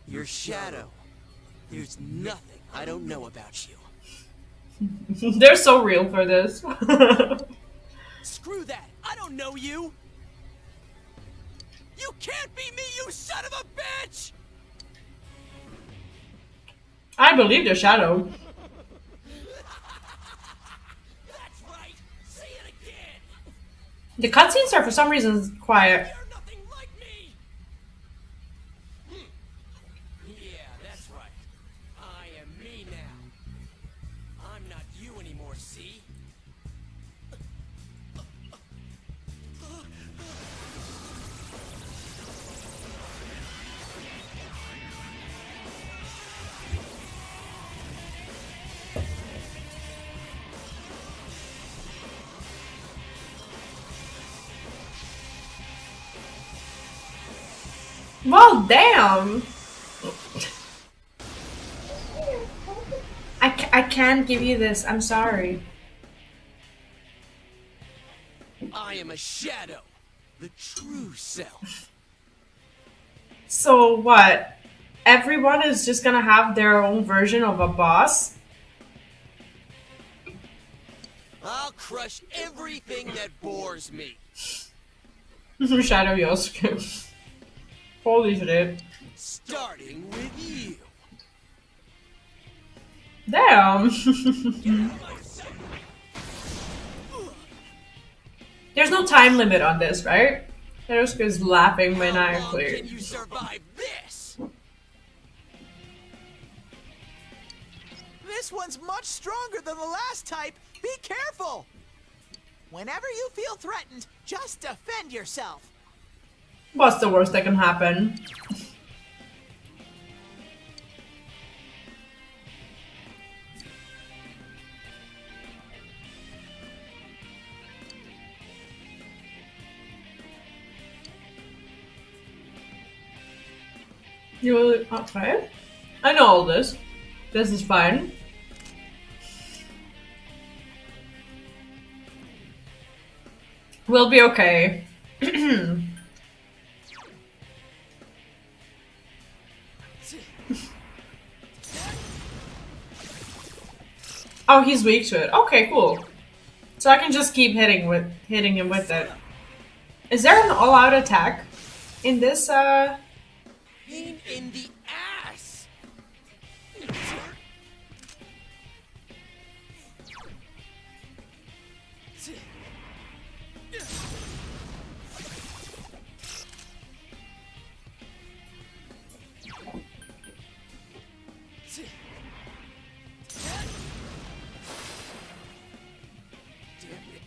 Your shadow. There's nothing I don't know about you. They're so real for this. Screw that! I don't know you! You can't be me, you son of a bitch! I believe the shadow. That's right! Say it again! The cutscenes are for some reason quiet. You're nothing like me! Yeah, that's right. I am me now. I'm not you anymore, see? Well, damn. I can't give you this. I'm sorry. I am a shadow. The true self. So what? Everyone is just gonna have their own version of a boss? I'll crush everything that bores me. Shadow Yosuke. Holy shit. Starting with you. Damn. There's no time limit on this, right? Yosuke is laughing maniacally. Can you survive this? This one's much stronger than the last type. Be careful. Whenever you feel threatened, just defend yourself. What's the worst that can happen? You will okay? I know all this. This is fine. We'll be okay. Oh, he's weak to it. Okay, cool. So I can just keep hitting him with it. Is there an all-out attack in this? Pain in the ass.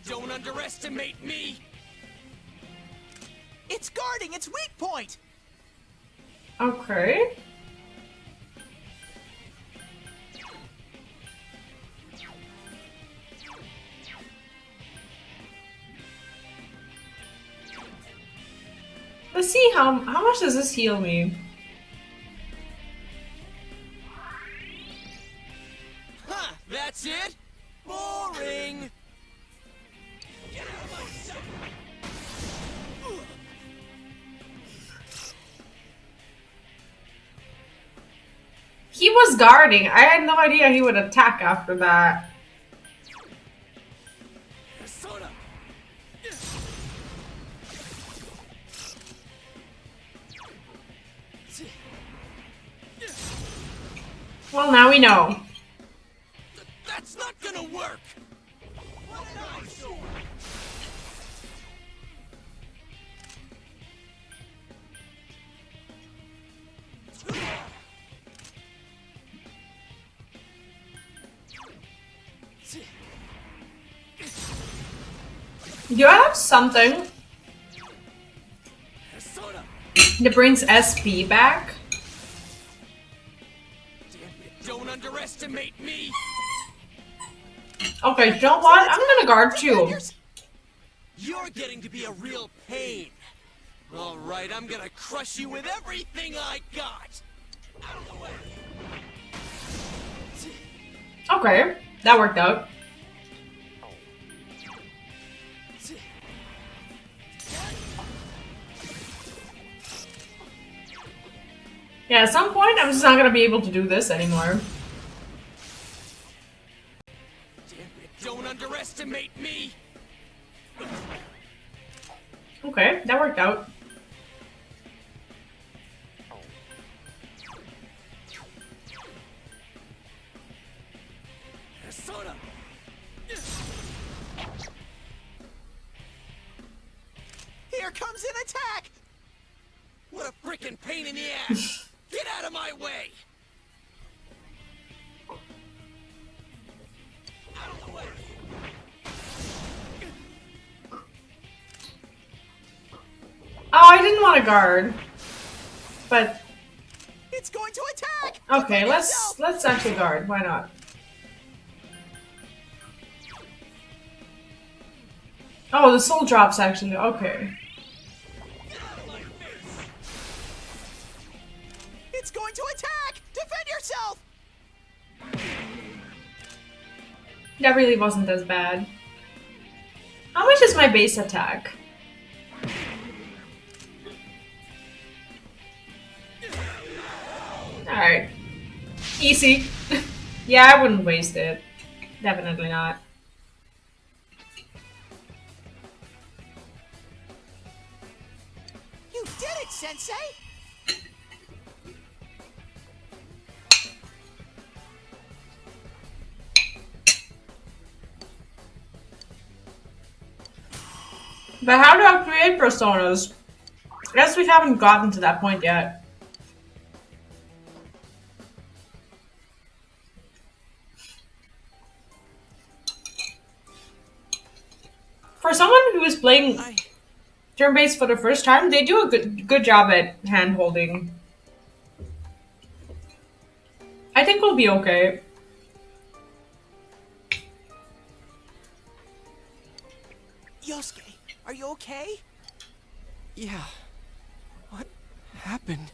Don't underestimate me! It's guarding its weak point! Okay. Let's see how much does this heal me? Huh, that's it? Boring! Get out of my sight! He was guarding. I had no idea he would attack after that. Well, now we know. That's not gonna work! Do I have something that brings SP back? Don't underestimate me! Okay, you know what? I'm gonna guard too. You're getting to be a real pain. Alright, I'm gonna crush you with everything I got! Out of the way! Okay, that worked out. Yeah, at some point, I'm just not gonna be able to do this anymore. Don't underestimate me! Okay, that worked out. Soda! Here comes an attack! What a frickin' pain in the ass! Get out of my way! Out of the way! Oh, I didn't want to guard. But It's going to attack! okay, let's actually guard. Why not? Oh, the soul drops actually. Okay. It's going to attack! Defend yourself! That really wasn't as bad. How much is my base attack? Alright. Easy. Yeah, I wouldn't waste it. Definitely not. You did it, Sensei! But how do I create personas? I guess we haven't gotten to that point yet. For someone who is playing turn-based for the first time, they do a good job at hand-holding. I think we'll be okay. Yosuke, are you okay? Yeah. What happened?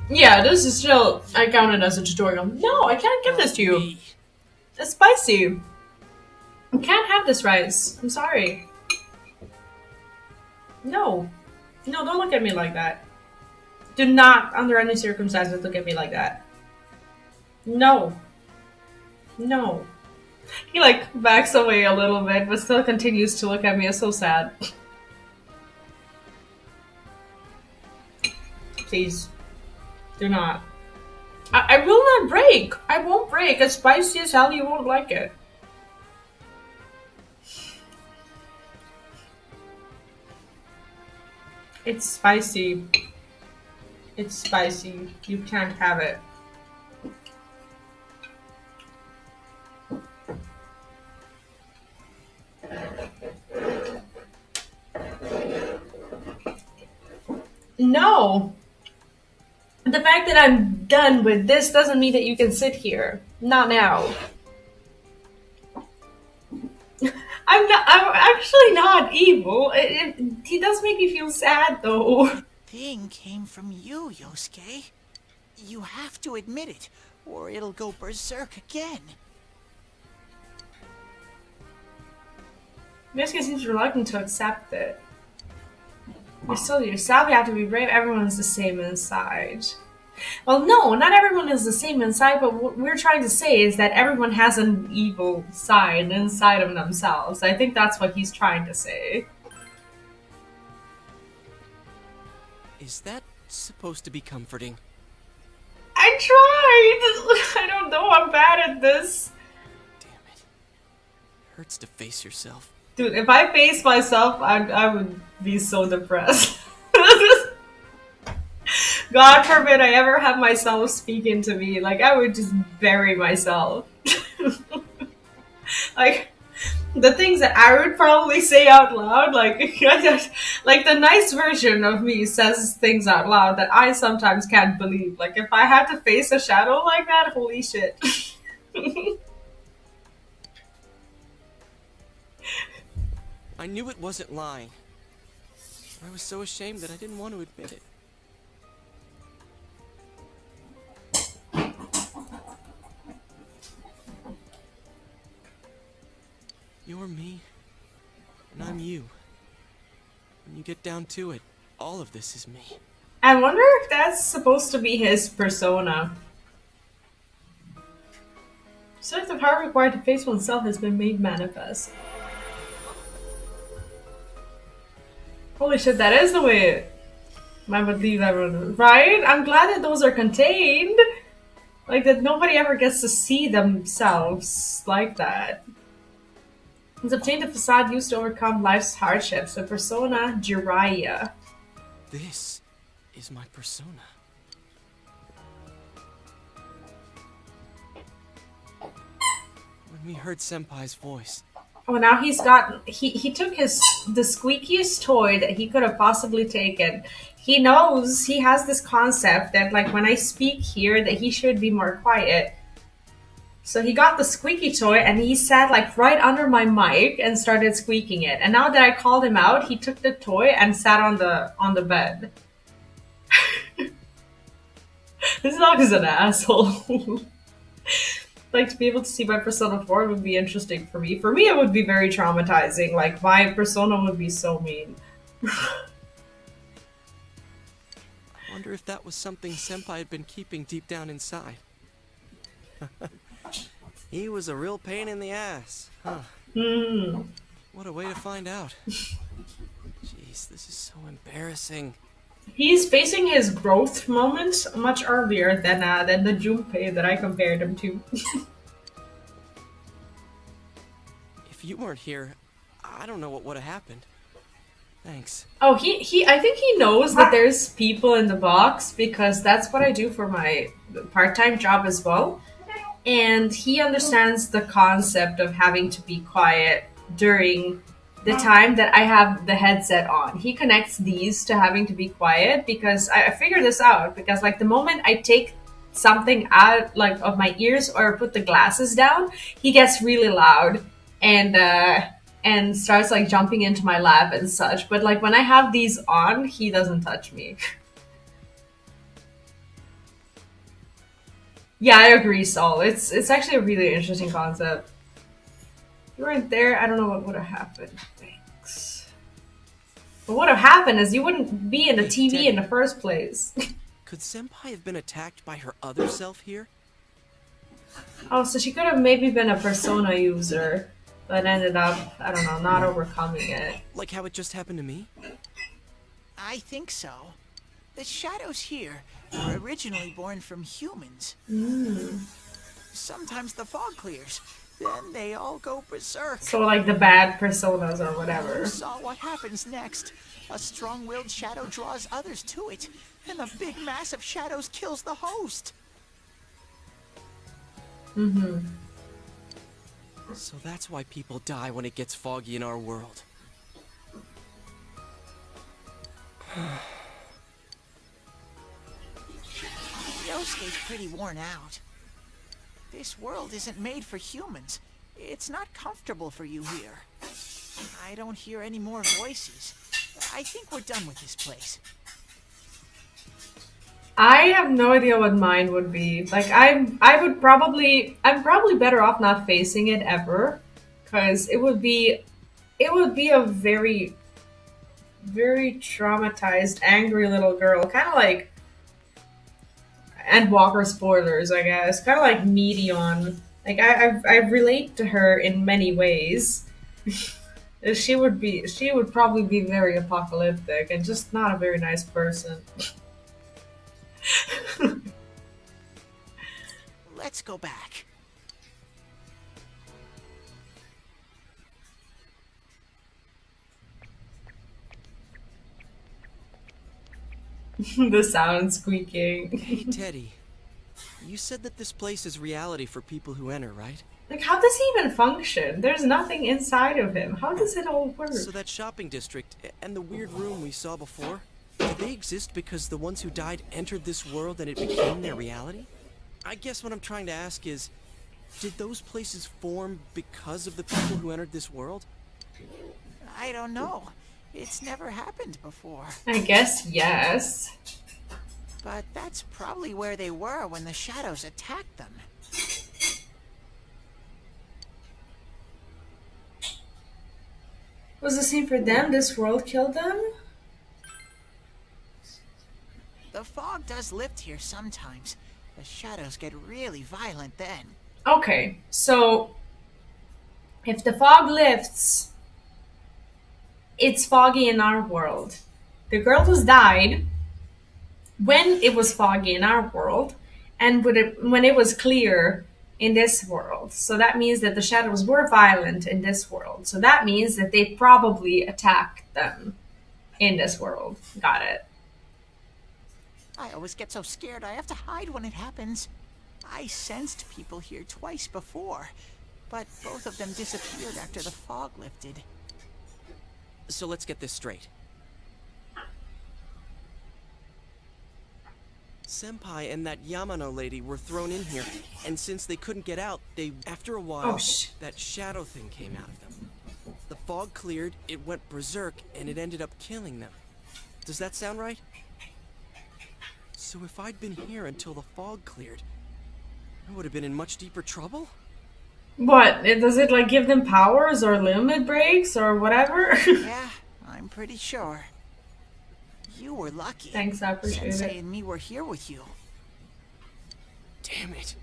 Yeah, this is still... I count it as a tutorial. No, I can't give this to you. It's spicy. I can't have this rice. I'm sorry. No. No, don't look at me like that. Do not, under any circumstances, look at me like that. No. No. He, like, backs away a little bit, but still continues to look at me. It's so sad. Please. Do not. I will not break. I won't break. It's spicy as hell. You won't like it. It's spicy. It's spicy. You can't have it. No. The fact that I'm done with this doesn't mean that you can sit here. Not now. I'm actually not evil. He does make me feel sad though. Thing came from you, Yosuke. You have to admit it, or it'll go berserk again. Yosuke seems reluctant to accept it. You're still yourself, you have to be brave, everyone's the same inside. Well, no, not everyone is the same inside, but what we're trying to say is that everyone has an evil side inside of themselves. I think that's what he's trying to say. Is that supposed to be comforting? I tried! I don't know, I'm bad at this. Damn it. Hurts to face yourself. Dude, if I face myself, I would be so depressed. God forbid I ever have myself speak into me. Like, I would just bury myself. Like, the things that I would probably say out loud, like, like the nice version of me says things out loud that I sometimes can't believe. Like, if I had to face a shadow like that, holy shit. I knew it wasn't lying. I was so ashamed that I didn't want to admit it. You're me, and I'm you. When you get down to it, all of this is me. I wonder if that's supposed to be his persona. So if the power required to face oneself has been made manifest. Holy shit, that is the way I would leave everyone, right? I'm glad that those are contained. Like that nobody ever gets to see themselves like that. He's obtained a facade used to overcome life's hardships, a persona Jiraiya. This is my persona. When we heard Senpai's voice. Oh, now he took the squeakiest toy that he could have possibly taken. He knows, he has this concept that like when I speak here that he should be more quiet. So he got the squeaky toy and he sat like right under my mic and started squeaking it. And now that I called him out, he took the toy and sat on the bed. This dog is an asshole. Like to be able to see my Persona 4 would be interesting for me. For me, it would be very traumatizing. Like my persona would be so mean. I wonder if that was something Senpai had been keeping deep down inside. He was a real pain in the ass, huh? What a way to find out. Jeez, this is so embarrassing. He's facing his growth moment much earlier than the Junpei that I compared him to. If you weren't here, I don't know what would have happened. Thanks. Oh, I think he knows that there's people in the box because that's what I do for my part-time job as well. And he understands the concept of having to be quiet during the time that I have the headset on. He connects these to having to be quiet because I figured this out because like the moment I take something out like of my ears or put the glasses down, he gets really loud and starts like jumping into my lap and such. But like when I have these on, he doesn't touch me. Yeah, I agree, Saul. It's actually a really interesting concept. If you weren't there, I don't know what would have happened. Thanks. What would have happened is you wouldn't be in the TV in the first place. Could Senpai have been attacked by her other self here? Oh, so she could have maybe been a Persona user, but ended up, I don't know, not overcoming it. Like how it just happened to me? I think so. The shadows here were originally born from humans. Sometimes the fog clears. Then they all go berserk. So like the bad personas or whatever. You saw what happens next. A strong-willed shadow draws others to it, and the big mass of shadows kills the host. So that's why people die when it gets foggy in our world. Yosuke's pretty worn out. This world isn't made for humans. It's not comfortable for you here. I don't hear any more voices. I think we're done with this place. I have no idea what mine would be. Like I'm probably better off not facing it ever, because it would be a very, very traumatized, angry little girl, kind of like. And Walker spoilers, I guess. Kind of like Medion. Like I relate to her in many ways. She would probably be very apocalyptic and just not a very nice person. Let's go back. The sound squeaking. Hey, Teddy. You said that this place is reality for people who enter, right? Like, how does he even function? There's nothing inside of him. How does it all work? So that shopping district and the weird room we saw before, do they exist because the ones who died entered this world and it became their reality? I guess what I'm trying to ask is, did those places form because of the people who entered this world? I don't know. It's never happened before. I guess yes. But that's probably where they were when the shadows attacked them. Was the same for them? This world killed them? The fog does lift here sometimes. The shadows get really violent then. Okay, so if the fog lifts, it's foggy in our world. The girl who's died when it was foggy in our world, and when it was clear in this world. So that means that the shadows were violent in this world. So that means that they probably attacked them in this world. Got it. I always get so scared I have to hide when it happens. I sensed people here twice before, but both of them disappeared after the fog lifted. So let's get this straight. Senpai and that Yamano lady were thrown in here, and since they couldn't get out, after a while, that shadow thing came out of them. The fog cleared, it went berserk, and it ended up killing them. Does that sound right? So if I'd been here until the fog cleared, I would have been in much deeper trouble? What? Does it like give them powers or limit breaks or whatever? Yeah, I'm pretty sure. You were lucky. Thanks, I appreciate Sensei it. and me were here with you. Damn it.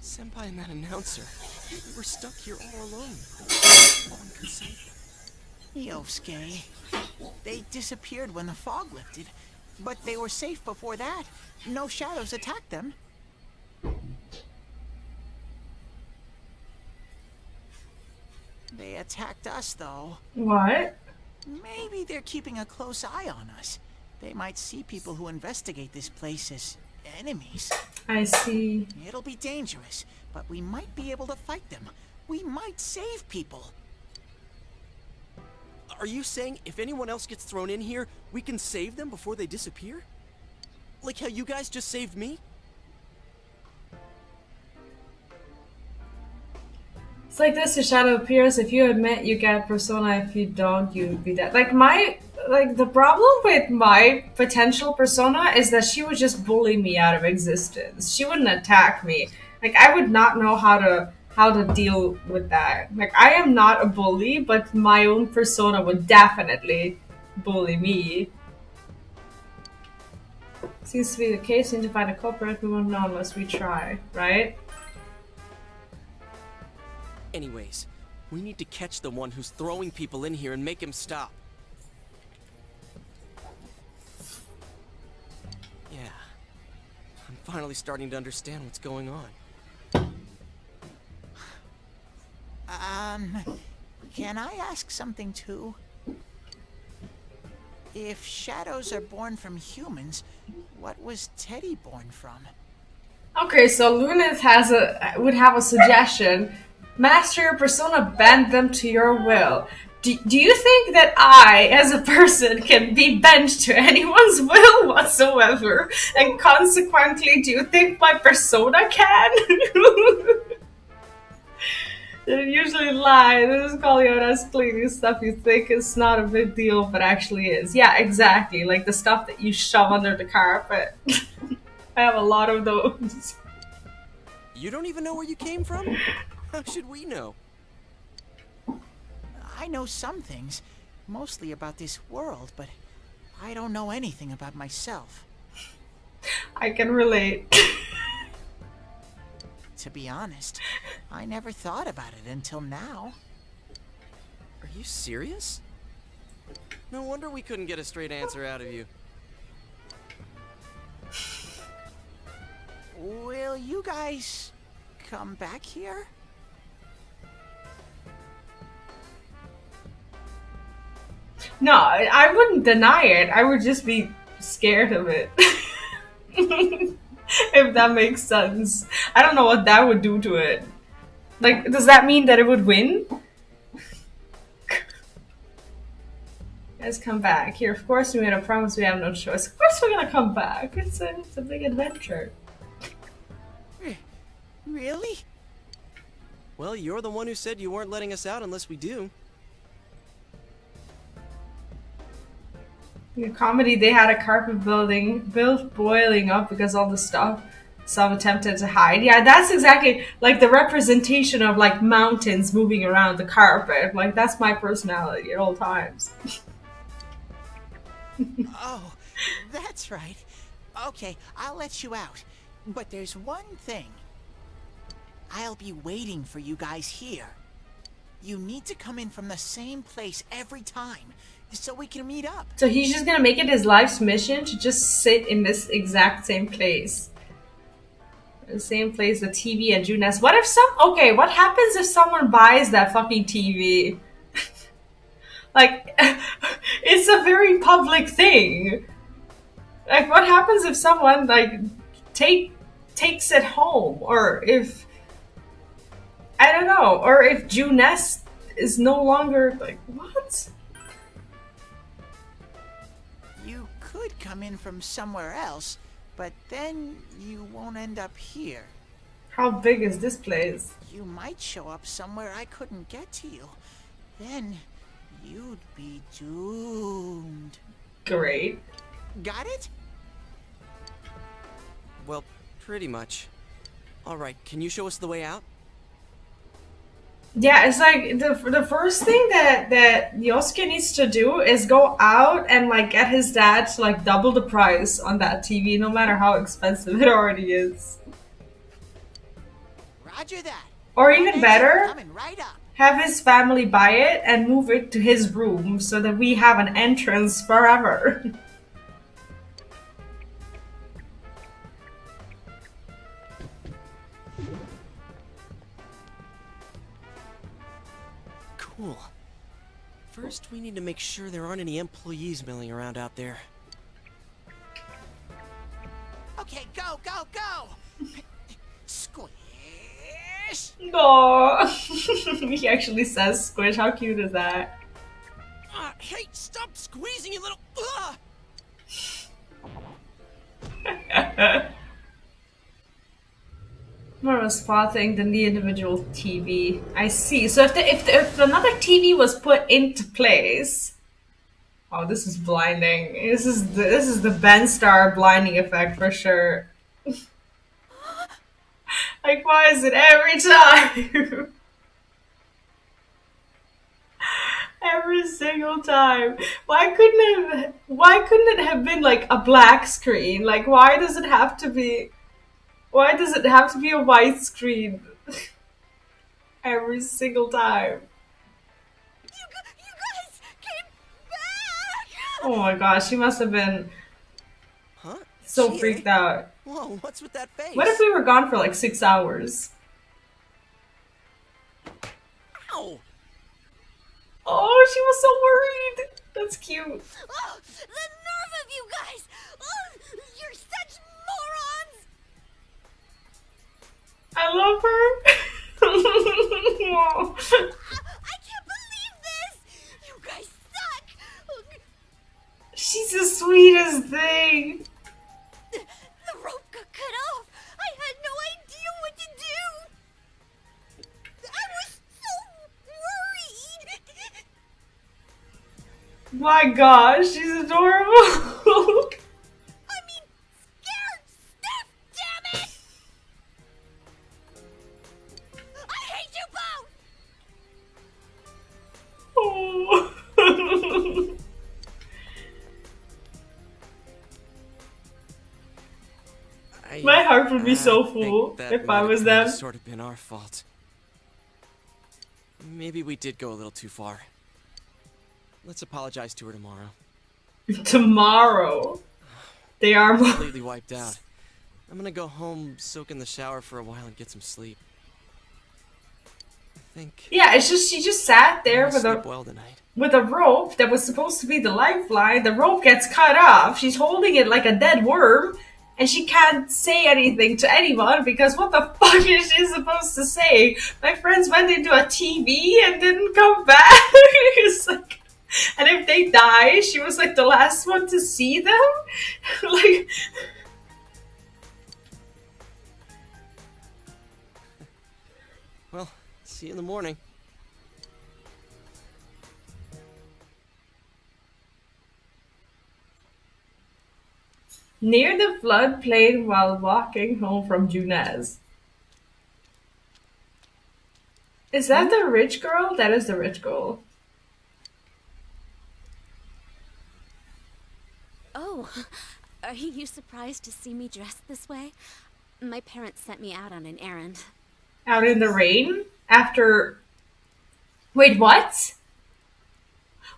Senpai and that announcer. We were stuck here all alone. No one could save them. Yosuke. They disappeared when the fog lifted, but they were safe before that. No shadows attacked them. They attacked us, though. What? Maybe they're keeping a close eye on us. They might see people who investigate this place as enemies. I see. It'll be dangerous, but we might be able to fight them. We might save people. Are you saying if anyone else gets thrown in here, we can save them before they disappear? Like how you guys just saved me? It's like this, your shadow appears. If you admit, you get persona. If you don't, you would be dead. The problem with my potential persona is that she would just bully me out of existence. She wouldn't attack me. Like, I would not know how to deal with that. Like, I am not a bully, but my own persona would definitely bully me. Seems to be the case. Need to find a culprit. We won't know unless we try, right? Anyways, we need to catch the one who's throwing people in here and make him stop. Yeah. I'm finally starting to understand what's going on. Can I ask something too? If shadows are born from humans, what was Teddy born from? Okay, so Lunith would have a suggestion. Master your persona, bend them to your will. Do you think that I, as a person, can be bent to anyone's will whatsoever? And consequently, do you think my persona can? They usually lie. They just call you out as cleaning stuff you think is not a big deal, but actually is. Yeah, exactly. Like the stuff that you shove under the carpet. I have a lot of those. You don't even know where you came from? How should we know? I know some things, mostly about this world, but I don't know anything about myself. I can relate. To be honest, I never thought about it until now. Are you serious? No wonder we couldn't get a straight answer out of you. Will you guys come back here? No, I wouldn't deny it. I would just be scared of it. If that makes sense. I don't know what that would do to it. Like, does that mean that it would win? Guys, come back. Here, of course we made a promise, we have no choice. Of course we're gonna come back. It's a big adventure. Really? Well, you're the one who said you weren't letting us out unless we do. In the comedy, they had a carpet built boiling up because all the stuff some attempted to hide. Yeah, that's exactly like the representation of like mountains moving around the carpet. Like that's my personality at all times. Oh, that's right. Okay, I'll let you out. But there's one thing. I'll be waiting for you guys here. You need to come in from the same place every time, so we can meet up. So he's just gonna make it his life's mission to just sit in this exact same place. The same place, the TV at Junes. What if okay, what happens if someone buys that fucking TV? Like, it's a very public thing. Like, what happens if someone, like, takes it home? Or if, I don't know, or if Junes is no longer, like, what? You could come in from somewhere else, but then you won't end up here. How big is this place? You might show up somewhere I couldn't get to you. Then you'd be doomed. Great. Got it? Well, pretty much. Alright, can you show us the way out? Yeah, it's like the first thing that Yosuke needs to do is go out and like get his dad to like double the price on that TV, no matter how expensive it already is. Roger that. Or even better, Coming right up. have his family buy it and move it to his room so that we have an entrance forever. Cool. First, we need to make sure there aren't any employees milling around out there. Okay, go, go, go! Squish! No, he actually says squish. How cute is that? Hey, stop squeezing, you little... More of spotting than the individual TV. I see. So if another TV was put into place, oh, this is blinding. This is the Ben Star blinding effect for sure. Like, why is it every time? Every single time. Why couldn't it have been like a black screen? Like, why does it have to be a white screen every single time? You guys came back! Oh my gosh, she must have been so Chie? freaked out. Whoa, what's with that face? What if we were gone for like 6 hours? Ow! Oh, she was so worried. That's cute. Oh, the nerve of you guys! Oh, you're such morons! I love her. Wow. I can't believe this! You guys suck! She's the sweetest thing. The rope got cut off! I had no idea what to do! I was so worried! My gosh, she's adorable. I mean, scared stiff, damn it! I hate you both! Oh. My heart would be so full if I was them. Sort of been our fault. Maybe we did go a little too far. Let's apologize to her tomorrow. Tomorrow. They are completely wiped out. I'm gonna go home, soak in the shower for a while, and get some sleep. I think. Yeah, it's just she just sat there with well tonight. with a rope that was supposed to be the lifeline. The rope gets cut off. She's holding it like a dead worm. And she can't say anything to anyone because what the fuck is she supposed to say? My friends went into a TV and didn't come back. It's like, and if they die, she was like the last one to see them. Like, well, see you in the morning. near the floodplain while walking home from Junes. Is that the rich girl? That is the rich girl. Oh, Are you surprised to see me dressed this way? My parents sent me out on an errand. Out in the rain? After... Wait, what?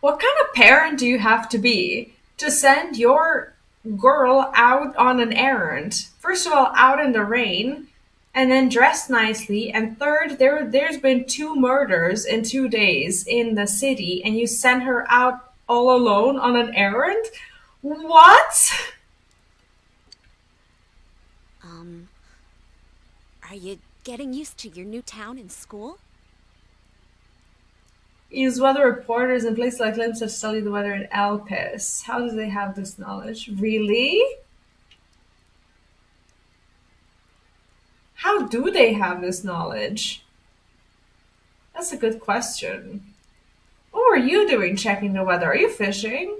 What kind of parent do you have to be to send your girl out on an errand? First of all, out in the rain, and then dressed nicely, and third, there's been 2 murders in 2 days in the city, and you send her out all alone on an errand? What? Are you getting used to your new town and school? Use weather reporters in places like Limsa to study the weather in Elpis. How do they have this knowledge? Really? How do they have this knowledge? That's a good question. What were you doing checking the weather? Are you fishing?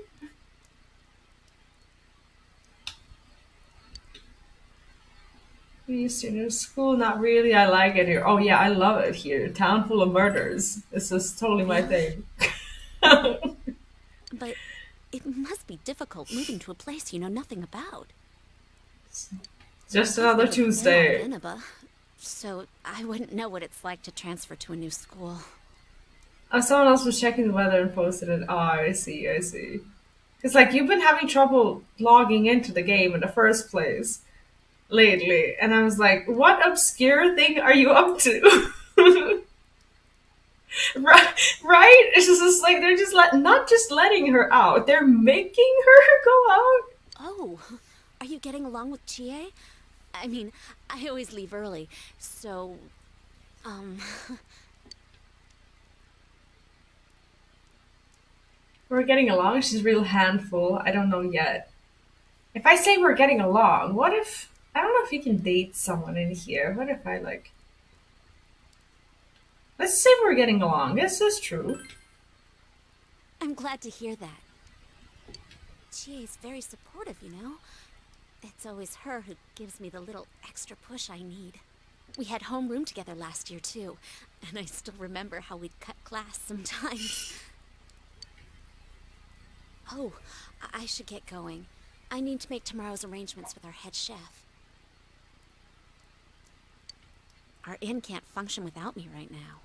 We used to new school, not really. I like it here. Oh yeah, I love it here. Town full of murders. This is totally my thing. But it must be difficult moving to a place you know nothing about. Just another Tuesday. Inaba, so I wouldn't know what it's like to transfer to a new school. Oh, someone else was checking the weather and posted it. Oh, I see. It's like you've been having trouble logging into the game in the first place lately, and I was like, what obscure thing are you up to? right? It's just like they're just not just letting her out, they're making her go out. Oh, are you getting along with Chie? I mean, I always leave early, so We're getting along. She's a real handful. I don't know yet. If I say we're getting along, what if... I don't know if you can date someone in here. What if I, like... Let's say we're getting along. This is true. I'm glad to hear that. Chie's very supportive, you know? It's always her who gives me the little extra push I need. We had homeroom together last year, too. And I still remember how we'd cut class sometimes. Oh, I should get going. I need to make tomorrow's arrangements with our head chef. Our inn can't function without me right now.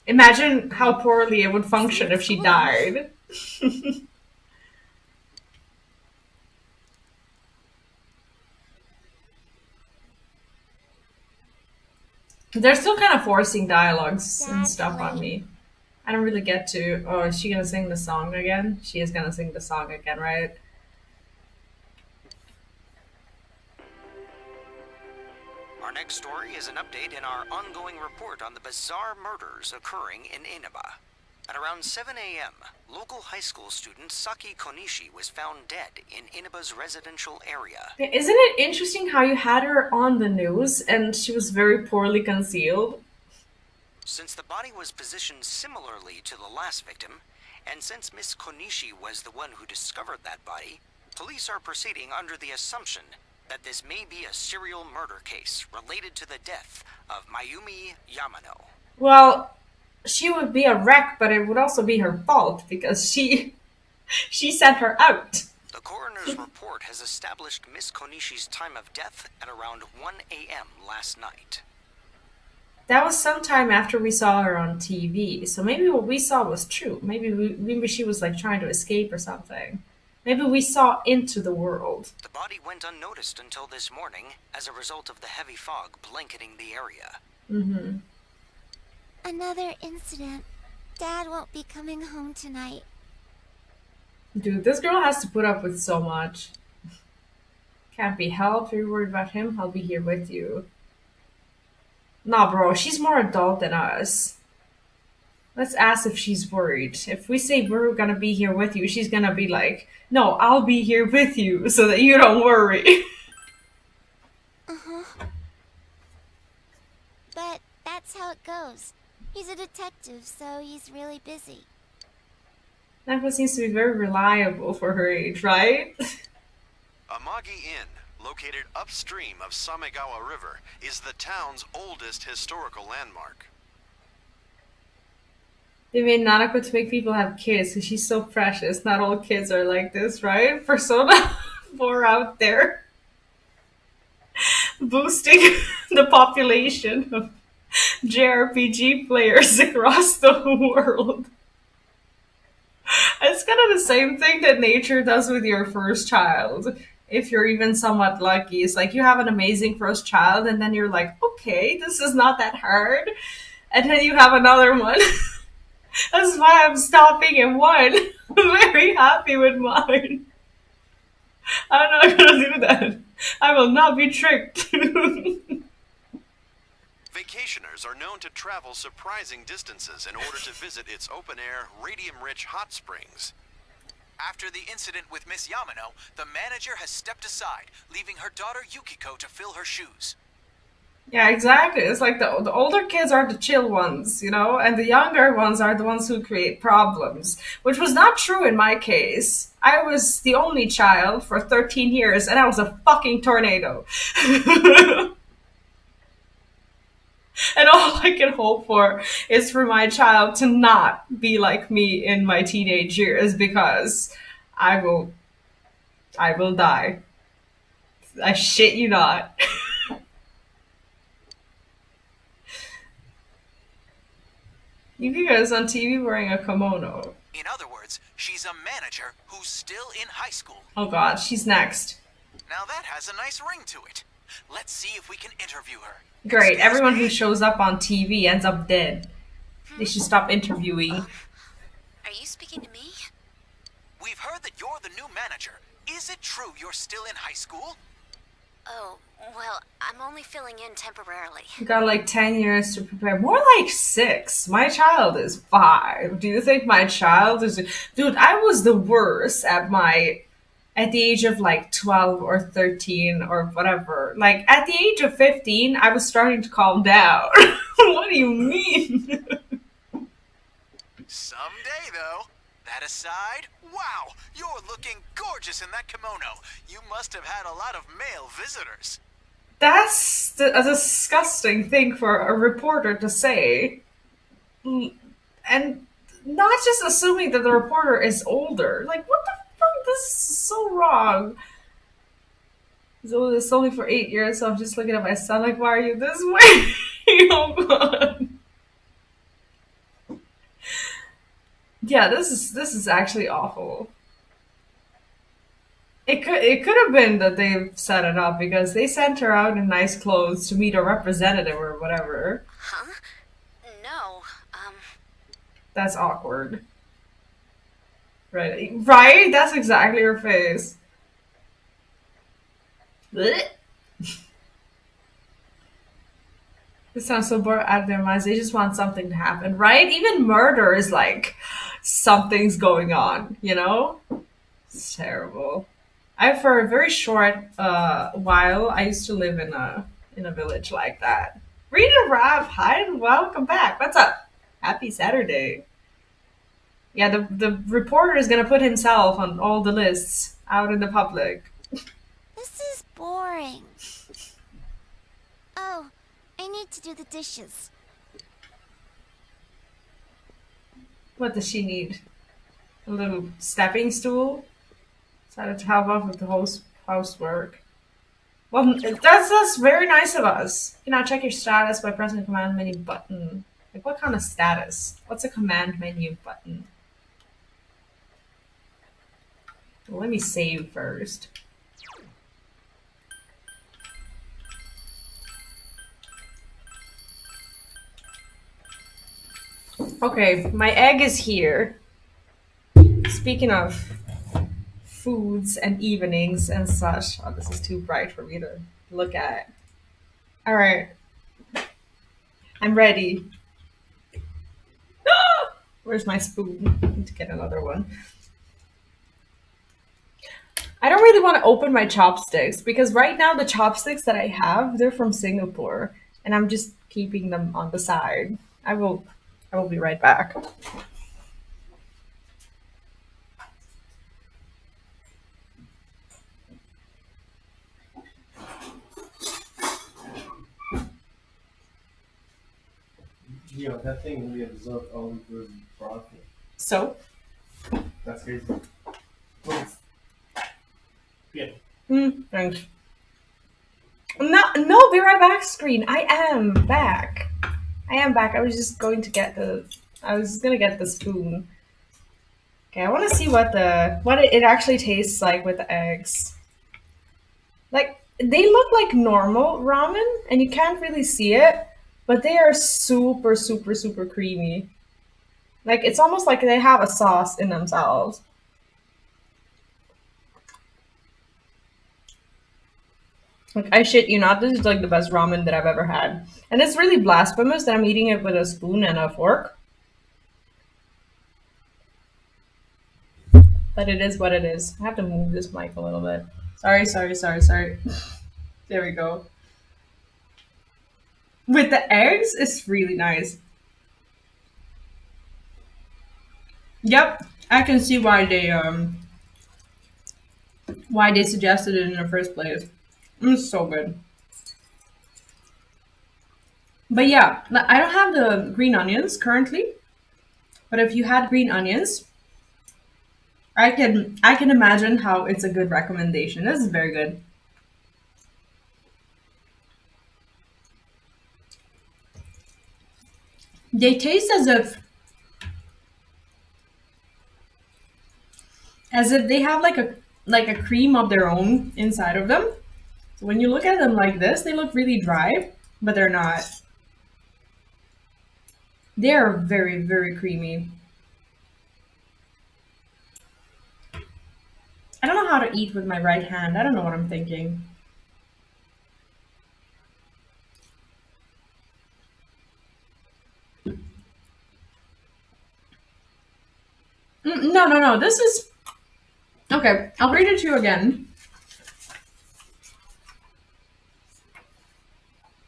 Imagine how poorly it would function if she died. They're still kind of forcing dialogues and stuff on me. I don't really get to... Oh, is she gonna sing the song again? She is gonna sing the song again, right? Our next story is an update in our ongoing report on the bizarre murders occurring in Inaba. At around 7 a.m., local high school student Saki Konishi was found dead in Inaba's residential area. Isn't it interesting how you had her on the news and she was very poorly concealed? Since the body was positioned similarly to the last victim, and since Miss Konishi was the one who discovered that body, police are proceeding under the assumption that this may be a serial murder case related to the death of Mayumi Yamano. Well, she would be a wreck, but it would also be her fault because she sent her out. The coroner's report has established Miss Konishi's time of death at around 1 a.m. last night. That was sometime after we saw her on TV, so maybe what we saw was true. Maybe she was like trying to escape or something. Maybe we saw into the world. The body went unnoticed until this morning as a result of the heavy fog blanketing the area. Mm-hmm. Another incident. Dad won't be coming home tonight. Dude, this girl has to put up with so much. Can't be helped. If you're worried about him, I'll be here with you. Nah, bro, she's more adult than us. Let's ask if she's worried. If we say we're gonna be here with you, she's gonna be like, no, I'll be here with you so that you don't worry. Uh-huh. But that's how it goes. He's a detective, so he's really busy. Napa seems to be very reliable for her age, right? Amagi Inn, located upstream of Samegawa River, is the town's oldest historical landmark. They made Nanako to make people have kids because she's so precious. Not all kids are like this, right? Persona 4 out there boosting the population of JRPG players across the world. It's kind of the same thing that nature does with your first child. If you're even somewhat lucky, it's like you have an amazing first child, and then you're like, okay, this is not that hard. And then you have another one. That's why I'm stopping at one. I'm very happy with mine. I'm not gonna do that. I will not be tricked. Vacationers are known to travel surprising distances in order to visit its open-air, radium-rich hot springs. After the incident with Miss Yamano, the manager has stepped aside, leaving her daughter Yukiko to fill her shoes. Yeah, exactly. It's like the older kids are the chill ones, you know, and the younger ones are the ones who create problems, which was not true in my case. I was the only child for 13 years, and I was a fucking tornado. And all I can hope for is for my child to not be like me in my teenage years, because I will die. I shit you not. Yukiko is on TV wearing a kimono. In other words, she's a manager who's still in high school. Oh god, she's next. Now that has a nice ring to it. Let's see if we can interview her. Great, everyone who shows up on TV ends up dead. They should stop interviewing. Are you speaking to me? We've heard that you're the new manager. Is it true you're still in high school? Oh, well, I'm only filling in temporarily. You got like 10 years to prepare. More like 6. My child is 5. Do you think my child is... Dude, I was the worst at the age of like 12 or 13 or whatever. Like at the age of 15, I was starting to calm down. What do you mean? Someday, though. That aside, wow, you're looking gorgeous in that kimono. You must have had a lot of male visitors. That's a disgusting thing for a reporter to say. And not just assuming that the reporter is older. Like, what the fuck? This is so wrong. So it's only for 8 years, so I'm just looking at my son like, why are you this way? Oh god. Yeah, this is actually awful. It could have been that they set it up because they sent her out in nice clothes to meet a representative or whatever. Huh? No, That's awkward. Right? Right? That's exactly her face. Blech. This sounds so bored out of their minds. They just want something to happen, right? Even murder is like something's going on, you know? It's terrible. For a very short while, I used to live in a village like that. Rita Rav, hi and welcome back. What's up? Happy Saturday. Yeah, the reporter is gonna put himself on all the lists out in the public. This is boring. Oh, I need to do the dishes. What does she need? A little stepping stool? Decided to help out with the housework. Well, that's very nice of us. You know, check your status by pressing the command menu button. Like, what kind of status? What's a command menu button? Well, let me save first. Okay, my egg is here. Speaking of foods and evenings and such. Oh, this is too bright for me to look at. Alright. I'm ready. Ah! Where's my spoon? I need to get another one. I don't really want to open my chopsticks because right now the chopsticks that I have, they're from Singapore. And I'm just keeping them on the side. I will be right back. Yeah, that thing really absorbed all of the broth. So? That's crazy. Yeah. Thanks. No, be right back screen. I am back. I was just going to get the spoon. Okay, I want to see what it actually tastes like with the eggs. Like, they look like normal ramen, and you can't really see it, but they are super, super, super creamy. Like, it's almost like they have a sauce in themselves. Like, I shit you not, this is like the best ramen that I've ever had. And it's really blasphemous that I'm eating it with a spoon and a fork. But it is what it is. I have to move this mic a little bit. Sorry. There we go. With the eggs, it's really nice. Yep, I can see why they suggested it in the first place. It's so good. But yeah, I don't have the green onions currently. But if you had green onions, I can imagine how it's a good recommendation. This is very good. They taste as if they have like a cream of their own inside of them. So when you look at them like this, they look really dry, but they're not. They are very, very creamy. I don't know how to eat with my right hand. I don't know what I'm thinking. No. This is... Okay, I'll read it to you again.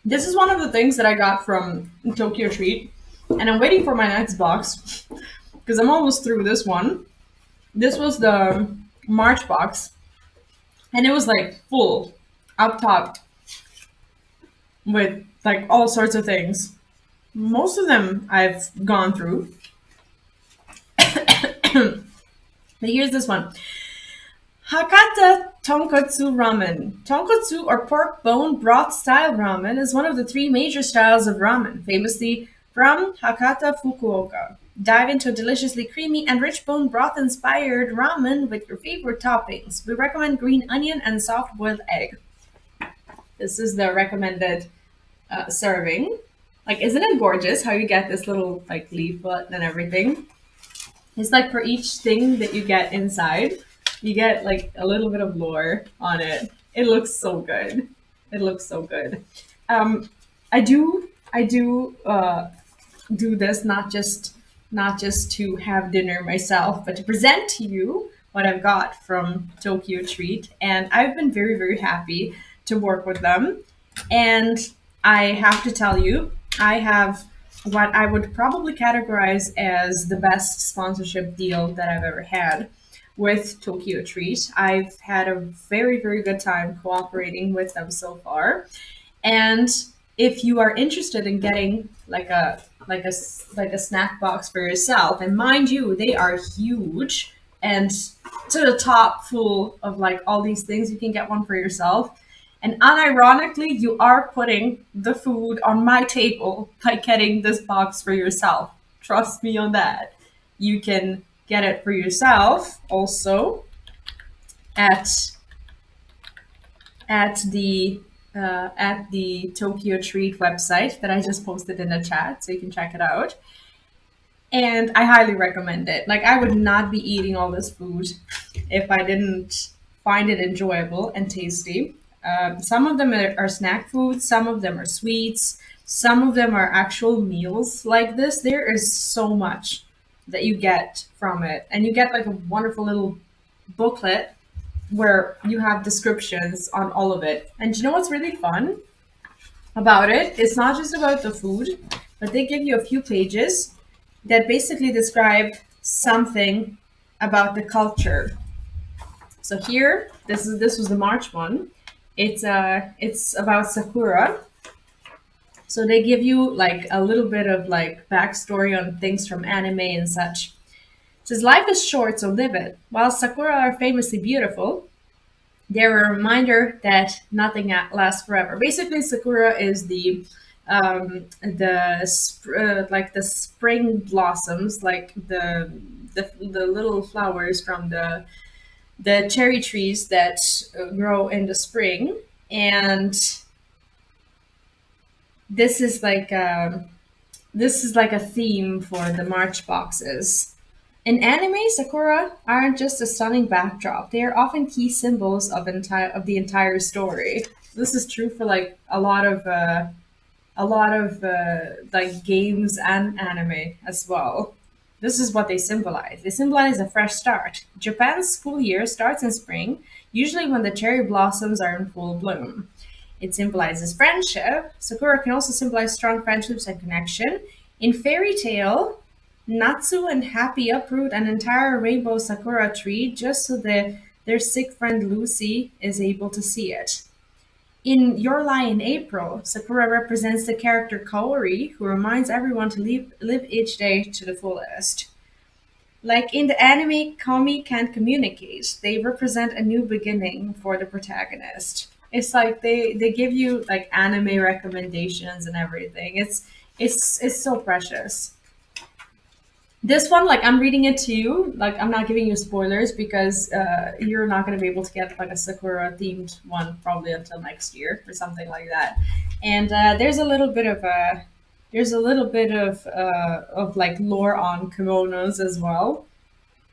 This is one of the things that I got from Tokyo Treat. And I'm waiting for my next box. Because I'm almost through this one. This was the March box. And it was like full. Up top. With like all sorts of things. Most of them I've gone through. But here's this one. Hakata Tonkotsu Ramen. Tonkotsu or pork bone broth style ramen is one of the 3 major styles of ramen, famously from Hakata, Fukuoka. Dive into a deliciously creamy and rich bone broth inspired ramen with your favorite toppings. We recommend green onion and soft boiled egg. This is the recommended serving. Like, isn't it gorgeous how you get this little like leaflet and everything? It's like for each thing that you get inside, you get like a little bit of lore on it. It looks so good. It looks so good. I do do this not just to have dinner myself, but to present to you what I've got from Tokyo Treat. And I've been very, very happy to work with them. And I have to tell you, I have what I would probably categorize as the best sponsorship deal that I've ever had with Tokyo Treat. I've had a very, very good time cooperating with them so far. And if you are interested in getting like a snack box for yourself, and mind you, they are huge and to the top full of like all these things, you can get one for yourself. And unironically, you are putting the food on my table by getting this box for yourself. Trust me on that. You can get it for yourself also at the Tokyo Treat website that I just posted in the chat, so you can check it out. And I highly recommend it. Like, I would not be eating all this food if I didn't find it enjoyable and tasty. Some of them are snack foods, some of them are sweets, some of them are actual meals like this. There is so much that you get from it. And you get like a wonderful little booklet where you have descriptions on all of it. And you know what's really fun about it? It's not just about the food, but they give you a few pages that basically describe something about the culture. So here, this was the March one. It's about Sakura. So they give you like a little bit of like backstory on things from anime and such. It says life is short, so live it. While sakura are famously beautiful, they're a reminder that nothing lasts forever. Basically, sakura is like the spring blossoms, like the little flowers from the cherry trees that grow in the spring, and this is like a theme for the March boxes. In anime, sakura aren't just a stunning backdrop; they are often key symbols of the entire story. This is true for like a lot of like games and anime as well. This is what they symbolize. They symbolize a fresh start. Japan's school year starts in spring, usually when the cherry blossoms are in full bloom. It symbolizes friendship. Sakura can also symbolize strong friendships and connection. In Fairy Tale, Natsu and Happy uproot an entire rainbow sakura tree just so that their sick friend Lucy is able to see it. In Your Lie in April, Sakura represents the character Kaori, who reminds everyone to live each day to the fullest. Like in the anime, Kami can't communicate. They represent a new beginning for the protagonist. It's like they give you like anime recommendations and everything. It's so precious. This one, like I'm reading it to you, like I'm not giving you spoilers because you're not going to be able to get like a Sakura themed one probably until next year or something like that. And there's a little bit of like lore on kimonos as well.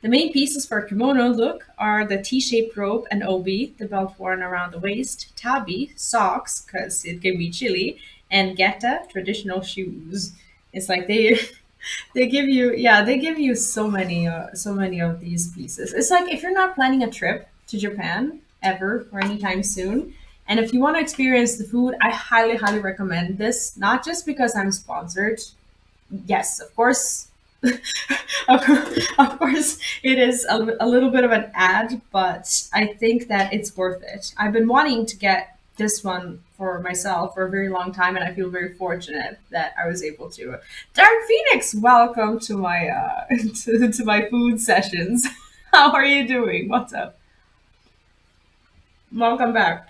The main pieces for a kimono look are the T-shaped robe and obi, the belt worn around the waist, tabi, socks, because it can be chilly, and geta, traditional shoes. It's like they give you so many of these pieces. It's like if you're not planning a trip to Japan ever or anytime soon, and if you want to experience the food, I highly recommend this. Not just because I'm sponsored. Yes, of course. Of course, it is a little bit of an ad, but I think that it's worth it. I've been wanting to get this one for myself for a very long time, and I feel very fortunate that I was able to. Dark Phoenix, welcome to my to my food sessions. How are you doing? What's up? Welcome back.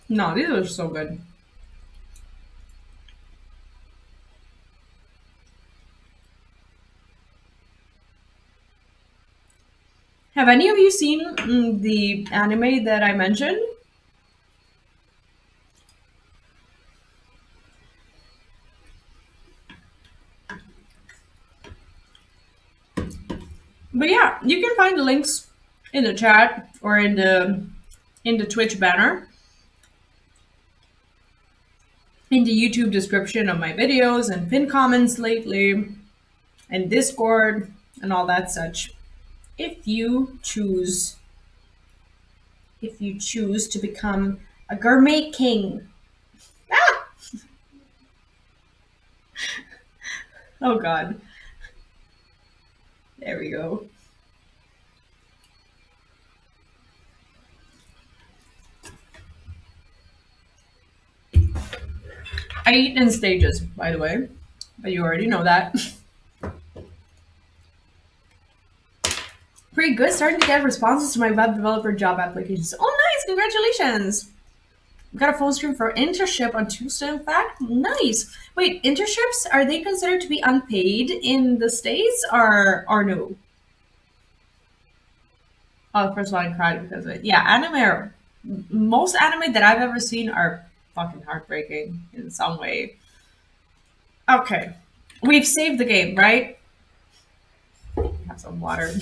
No, these are so good. Have any of you seen the anime that I mentioned? But yeah, you can find the links in the chat or in the Twitch banner, in the YouTube description of my videos and pinned comments lately, and Discord and all that such. If you choose to become a gourmet king. Ah! Oh god. There we go. I eat in stages, by the way, but you already know that. Pretty good, starting to get responses to my web developer job applications. Oh nice, congratulations! Got a phone screen for internship on Tuesday, in fact. Nice. Wait, internships, are they considered to be unpaid in the States or no? Oh, first of all, I cried because of it. Yeah, most anime that I've ever seen are fucking heartbreaking in some way. Okay. We've saved the game, right? Have some water.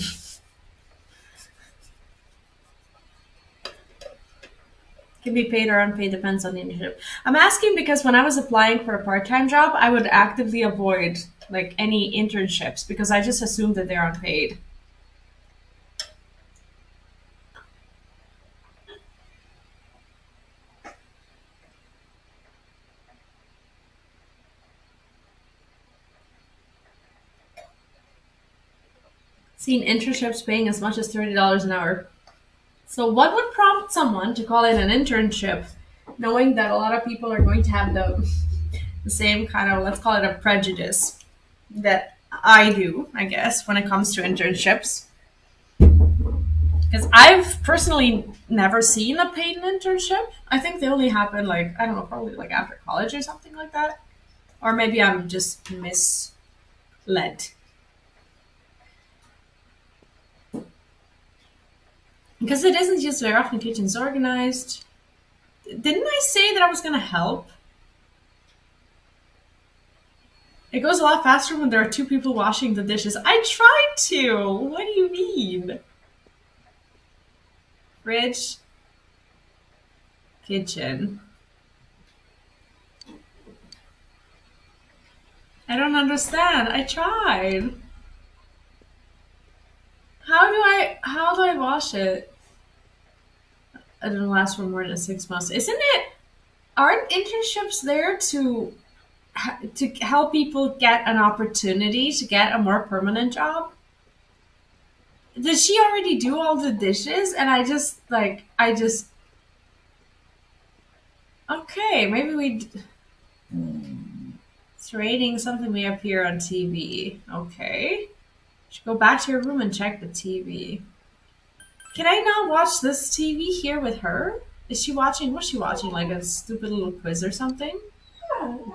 Can be paid or unpaid, depends on the internship. I'm asking because when I was applying for a part-time job, I would actively avoid like any internships because I just assumed that they're unpaid. Seen internships paying as much as $30 an hour. So what would prompt someone to call it an internship, knowing that a lot of people are going to have the same kind of, let's call it a prejudice that I do, I guess, when it comes to internships? Because I've personally never seen a paid internship. I think they only happen like, I don't know, probably like after college or something like that. Or maybe I'm just misled. Because it isn't just very often kitchens organized. Didn't I say that I was going to help? It goes a lot faster when there are two people washing the dishes. I tried to! What do you mean? Fridge. Kitchen. I don't understand. I tried. How do I wash it? It didn't last for more than 6 months. Isn't it? Aren't internships there to help people get an opportunity to get a more permanent job? Did she already do all the dishes? And okay, maybe it's rating something we appear on TV. Okay. Should go back to your room and check the TV. Can I not watch this TV here with her? Is she watching? What's she watching? Like a stupid little quiz or something?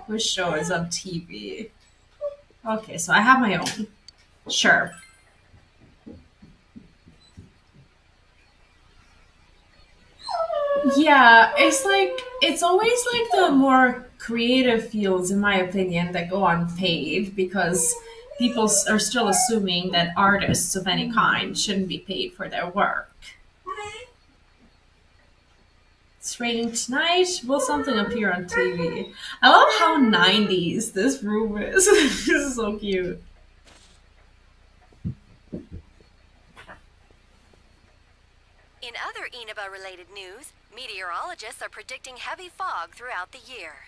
Which show is on TV? Okay, so I have my own. Sure. Yeah, it's always like the more creative fields, in my opinion, that go unpaid because people are still assuming that artists of any kind shouldn't be paid for their work. It's raining tonight. Will something appear on TV? I love how 90s this room is. This is so cute. In other Inaba-related news, meteorologists are predicting heavy fog throughout the year.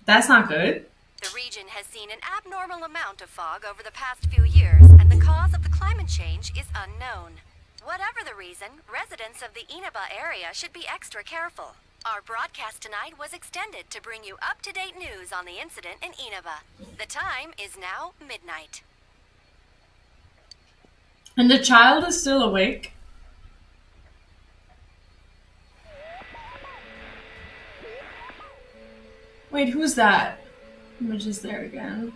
That's not good. The region has seen an abnormal amount of fog over the past few years, and the cause of the climate change is unknown. Whatever the reason, residents of the Inaba area should be extra careful. Our broadcast tonight was extended to bring you up-to-date news on the incident in Inaba. The time is now midnight. And the child is still awake. Wait, who's that? Image is there again.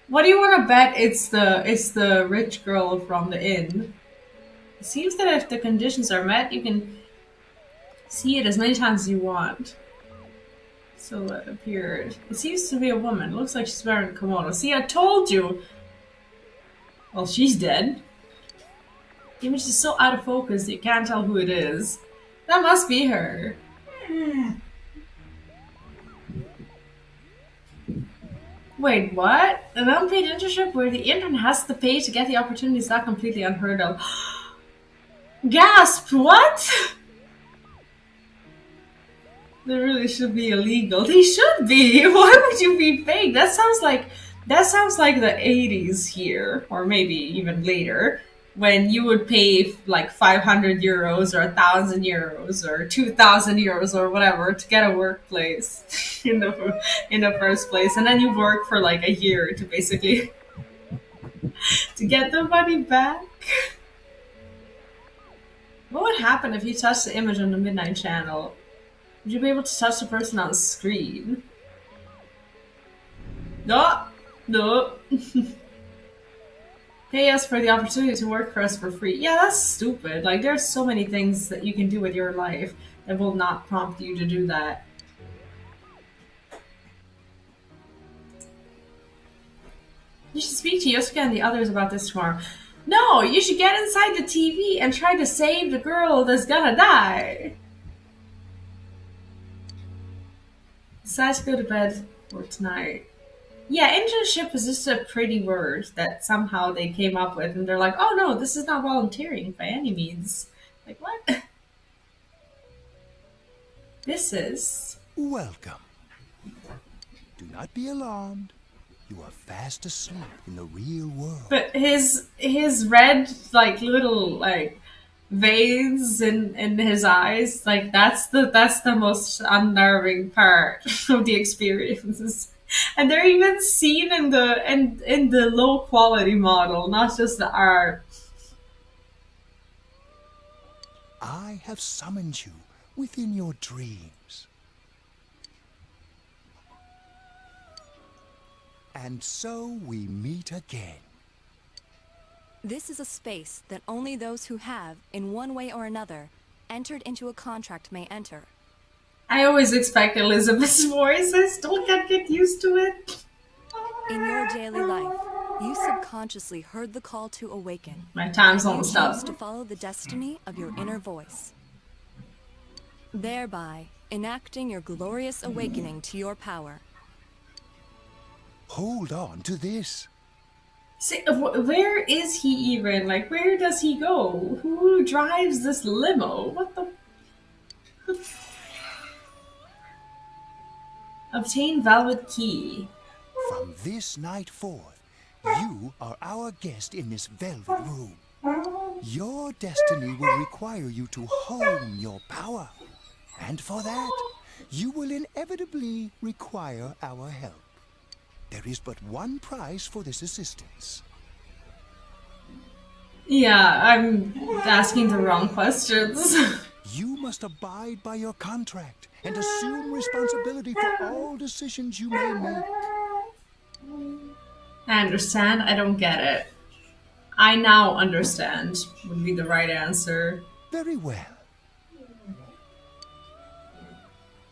What do you want to bet it's the rich girl from the inn? It seems that if the conditions are met, you can see it as many times as you want. So it appeared. It seems to be a woman. It looks like she's wearing a kimono. See, I told you! Well, she's dead. The image is so out of focus that you can't tell who it is. That must be her. Wait, what? An unpaid internship where the intern has to pay to get the opportunity is not completely unheard of. Gasp! What? They really should be illegal. They should be! Why would you be paid? That sounds like the 80s here, or maybe even later, when you would pay like 500 euros or 1,000 euros or 2,000 euros or whatever to get a workplace in the first place, and then you work for like a year to basically to get the money back. What would happen if you touched the image on the Midnight Channel? Would you be able to touch the person on the screen? No. Pay us for the opportunity to work for us for free. Yeah, that's stupid. Like, there's so many things that you can do with your life that will not prompt you to do that. You should speak to Yosuke and the others about this tomorrow. No, you should get inside the TV and try to save the girl that's gonna die. Decide to go to bed for tonight. Yeah, internship is just a pretty word that somehow they came up with, and they're like, oh no, this is not volunteering by any means. Like, what? This is... Welcome. Do not be alarmed. you are fast asleep in the real world. But his red like little like veins in his eyes, like that's the most unnerving part of the experiences. And they're even seen in the low quality model, not just the art. I have summoned you within your dreams. And so we meet again. This is a space that only those who have, in one way or another, entered into a contract may enter. I always expect Elizabeth's voice. I still can't get used to it. In your daily life, you subconsciously heard the call to awaken. My time's and almost you chose up. to follow the destiny of your inner voice, thereby enacting your glorious awakening to your power. Hold on to this. See, where is he even? Like, where does he go? Who drives this limo? What the? Obtain Velvet Key. From this night forth, you are our guest in this velvet room. Your destiny will require you to hone your power. And for that, you will inevitably require our help. There is but one price for this assistance. Yeah, I'm asking the wrong questions. You must abide by your contract and assume responsibility for all decisions you may make. I understand. I don't get it. I now understand would be the right answer. Very well.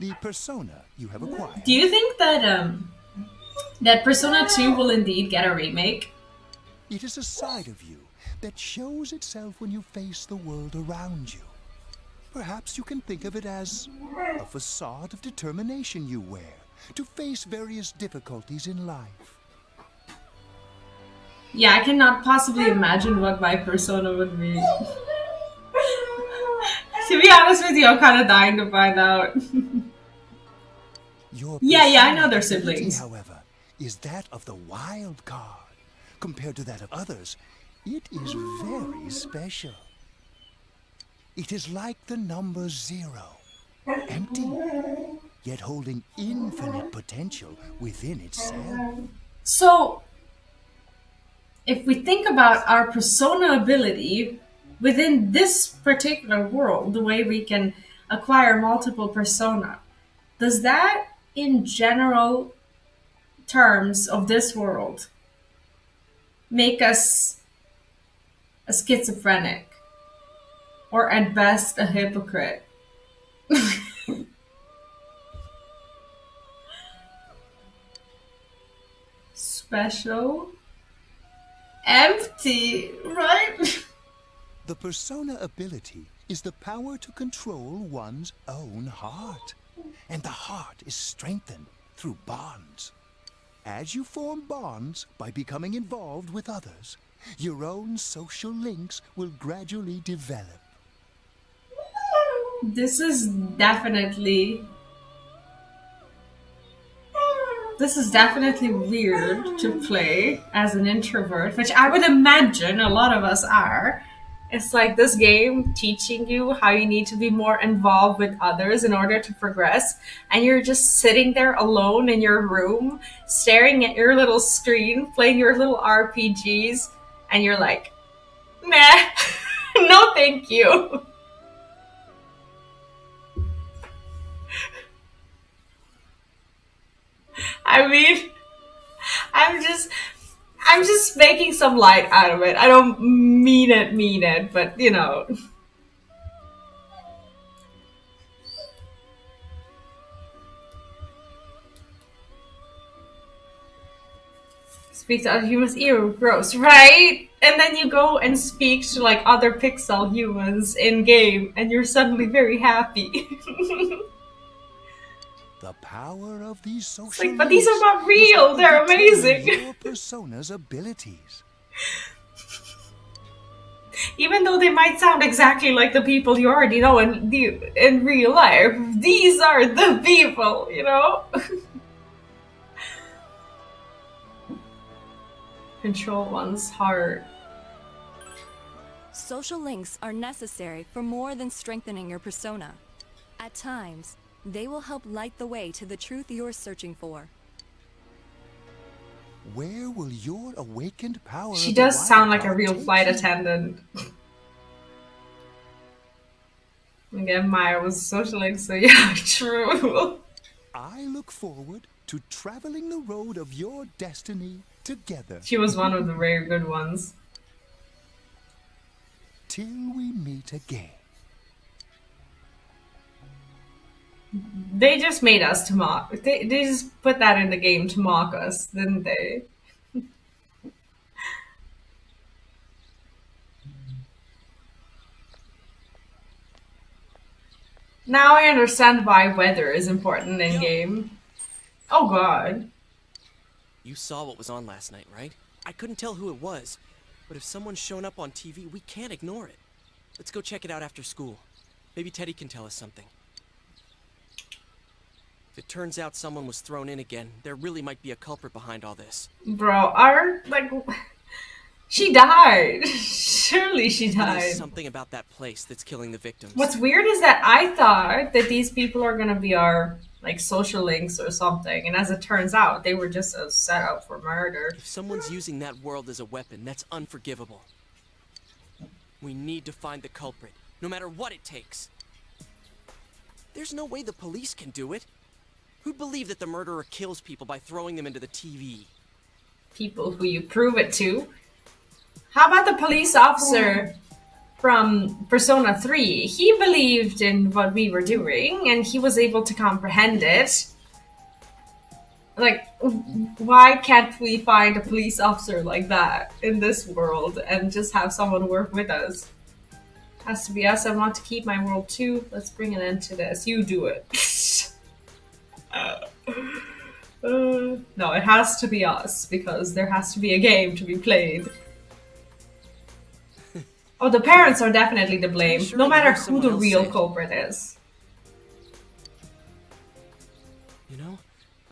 The persona you have acquired. Do you think that that Persona 2 will indeed get a remake? It is a side of you that shows itself when you face the world around you. Perhaps you can think of it as a facade of determination you wear to face various difficulties in life. Yeah, I cannot possibly imagine what my persona would be. To be honest with you, I'm kind of dying to find out. Yeah, I know they're siblings. However, is that of the wild card. Compared to that of others, it is very special. It is like the number 0, empty, yet holding infinite potential within itself. So, if we think about our persona ability within this particular world, the way we can acquire multiple persona, does that, in general terms of this world, make us a schizophrenic? Or at best, a hypocrite? Special? Empty, right? The persona ability is the power to control one's own heart. And the heart is strengthened through bonds. As you form bonds by becoming involved with others, your own social links will gradually develop. This is definitely weird to play as an introvert, which I would imagine a lot of us are. It's like this game teaching you how you need to be more involved with others in order to progress, and you're just sitting there alone in your room, staring at your little screen, playing your little RPGs, and you're like, meh, no thank you. I mean, I'm just making some light out of it. I don't mean it, but you know. Speak to other humans, ew, gross, right? And then you go and speak to like other pixel humans in game, and you're suddenly very happy. The power of these social like, but these are not real. They're amazing. Your persona's abilities. Even though they might sound exactly like the people you already know in real life, these are the people, you know? control one's heart. Social links are necessary for more than strengthening your persona. At times, they will help light the way to the truth you're searching for. Where will your awakened power She of the does wild sound like a heart real take flight you? attendant. Again, Maya was a social link, so yeah, true. I look forward to traveling the road of your destiny together. She was one of the very good ones. Till we meet again. They just made us to mock. They just put that in the game to mock us, didn't they? Now I understand why weather is important in game. Oh god. You saw what was on last night, right? I couldn't tell who it was, but if someone's shown up on TV, we can't ignore it. Let's go check it out after school. Maybe Teddy can tell us something. If it turns out someone was thrown in again, there really might be a culprit behind all this. Bro, she died. Surely she There's died. something about that place that's killing the victims. What's weird is that I thought that these people are gonna be our like social links or something, and as it turns out, they were just a setup for murder. If someone's using that world as a weapon, that's unforgivable. We need to find the culprit, no matter what it takes. There's no way the police can do it. Who'd believe that the murderer kills people by throwing them into the TV? People who you prove it to. How about the police officer from Persona 3? He believed in what we were doing, and he was able to comprehend it. Like, why can't we find a police officer like that in this world and just have someone work with us? Has to be us. I want to keep my world too. Let's bring an end to this. You do it. No, it has to be us, because there has to be a game to be played. Oh, the parents are definitely to blame, no matter who the real culprit is. You know,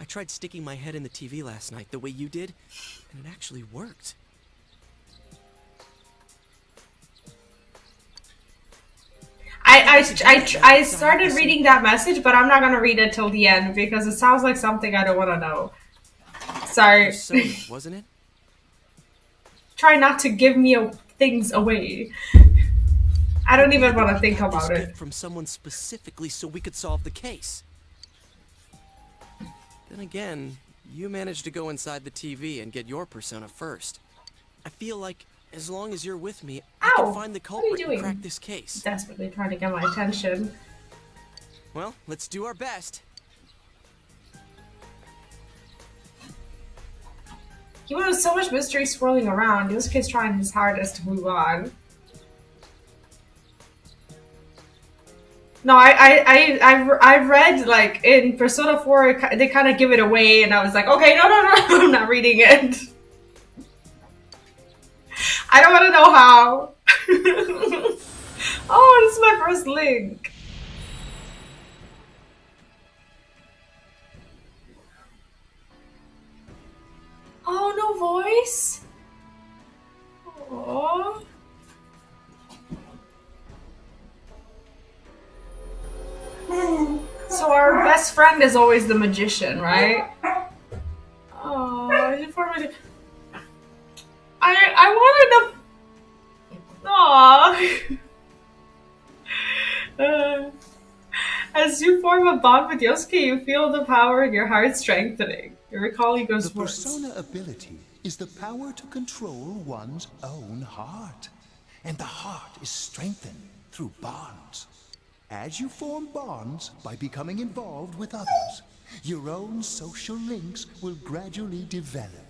I tried sticking my head in the TV last night the way you did, and it actually worked. I started reading that message, but I'm not gonna read it till the end because it sounds like something I don't want to know. Sorry. Wasn't it? Try not to give me things away. I don't even want to think about it. From someone specifically so we could solve the case. Then again, you managed to go inside the TV and get your persona first. I feel like as long as you're with me, I can find the culprit and crack this case. Desperately trying to get my attention. Well, let's do our best. He was so much mystery swirling around. Yosuke's trying his hardest to move on. No, I read like in Persona 4 they kind of give it away, and I was like, okay, no, I'm not reading it. I don't want to know how. Oh, this is my first link. Oh, no voice? Aww. So our best friend is always the magician, right? Oh, I wanted to. Aww. As you form a bond with Yosuke, you feel the power in your heart strengthening. You recall Ego's words. The persona ability is the power to control one's own heart. And the heart is strengthened through bonds. As you form bonds by becoming involved with others, your own social links will gradually develop.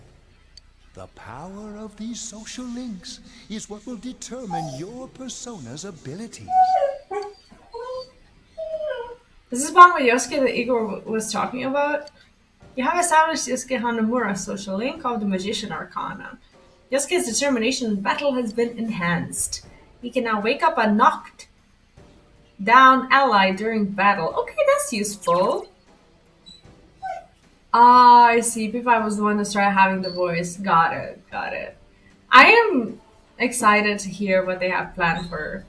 The power of these social links is what will determine your persona's abilities. This is about what Yosuke that Igor was talking about. You have established Yosuke Hanamura's social link of the Magician Arcana. Yosuke's determination in battle has been enhanced. He can now wake up a knocked down ally during battle. Okay, that's useful. Ah, I see. P5 was the one that started having the voice. Got it. Got it. I am excited to hear what they have planned for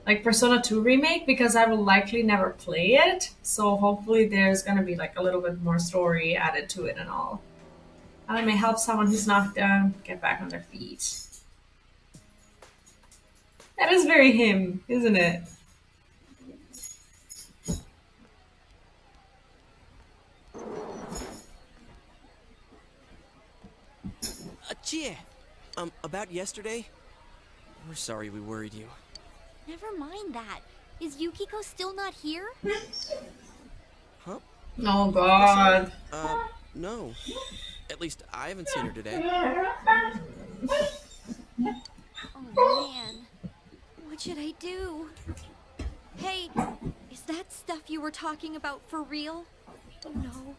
like Persona 2 remake because I will likely never play it. So hopefully there's gonna be like a little bit more story added to it and all. And it may help someone who's knocked down get back on their feet. That is very him, isn't it? Chie! About yesterday? We're sorry we worried you. Never mind that. Is Yukiko still not here? Huh? Oh god. No. At least I haven't seen her today. Oh man. What should I do? Hey, is that stuff you were talking about for real? Oh no.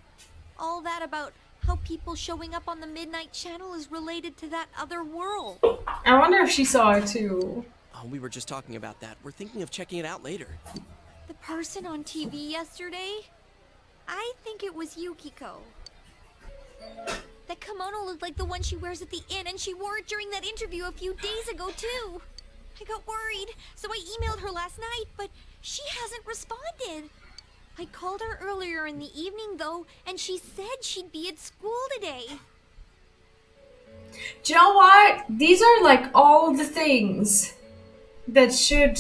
All that about how people showing up on the Midnight Channel is related to that other world. I wonder if she saw it too. Oh, we were just talking about that. We're thinking of checking it out later. The person on TV yesterday? I think it was Yukiko. That kimono looked like the one she wears at the inn, and she wore it during that interview a few days ago, too. I got worried, so I emailed her last night, but she hasn't responded. I called her earlier in the evening, though, and she said she'd be at school today. Do you know what? These are like all the things that should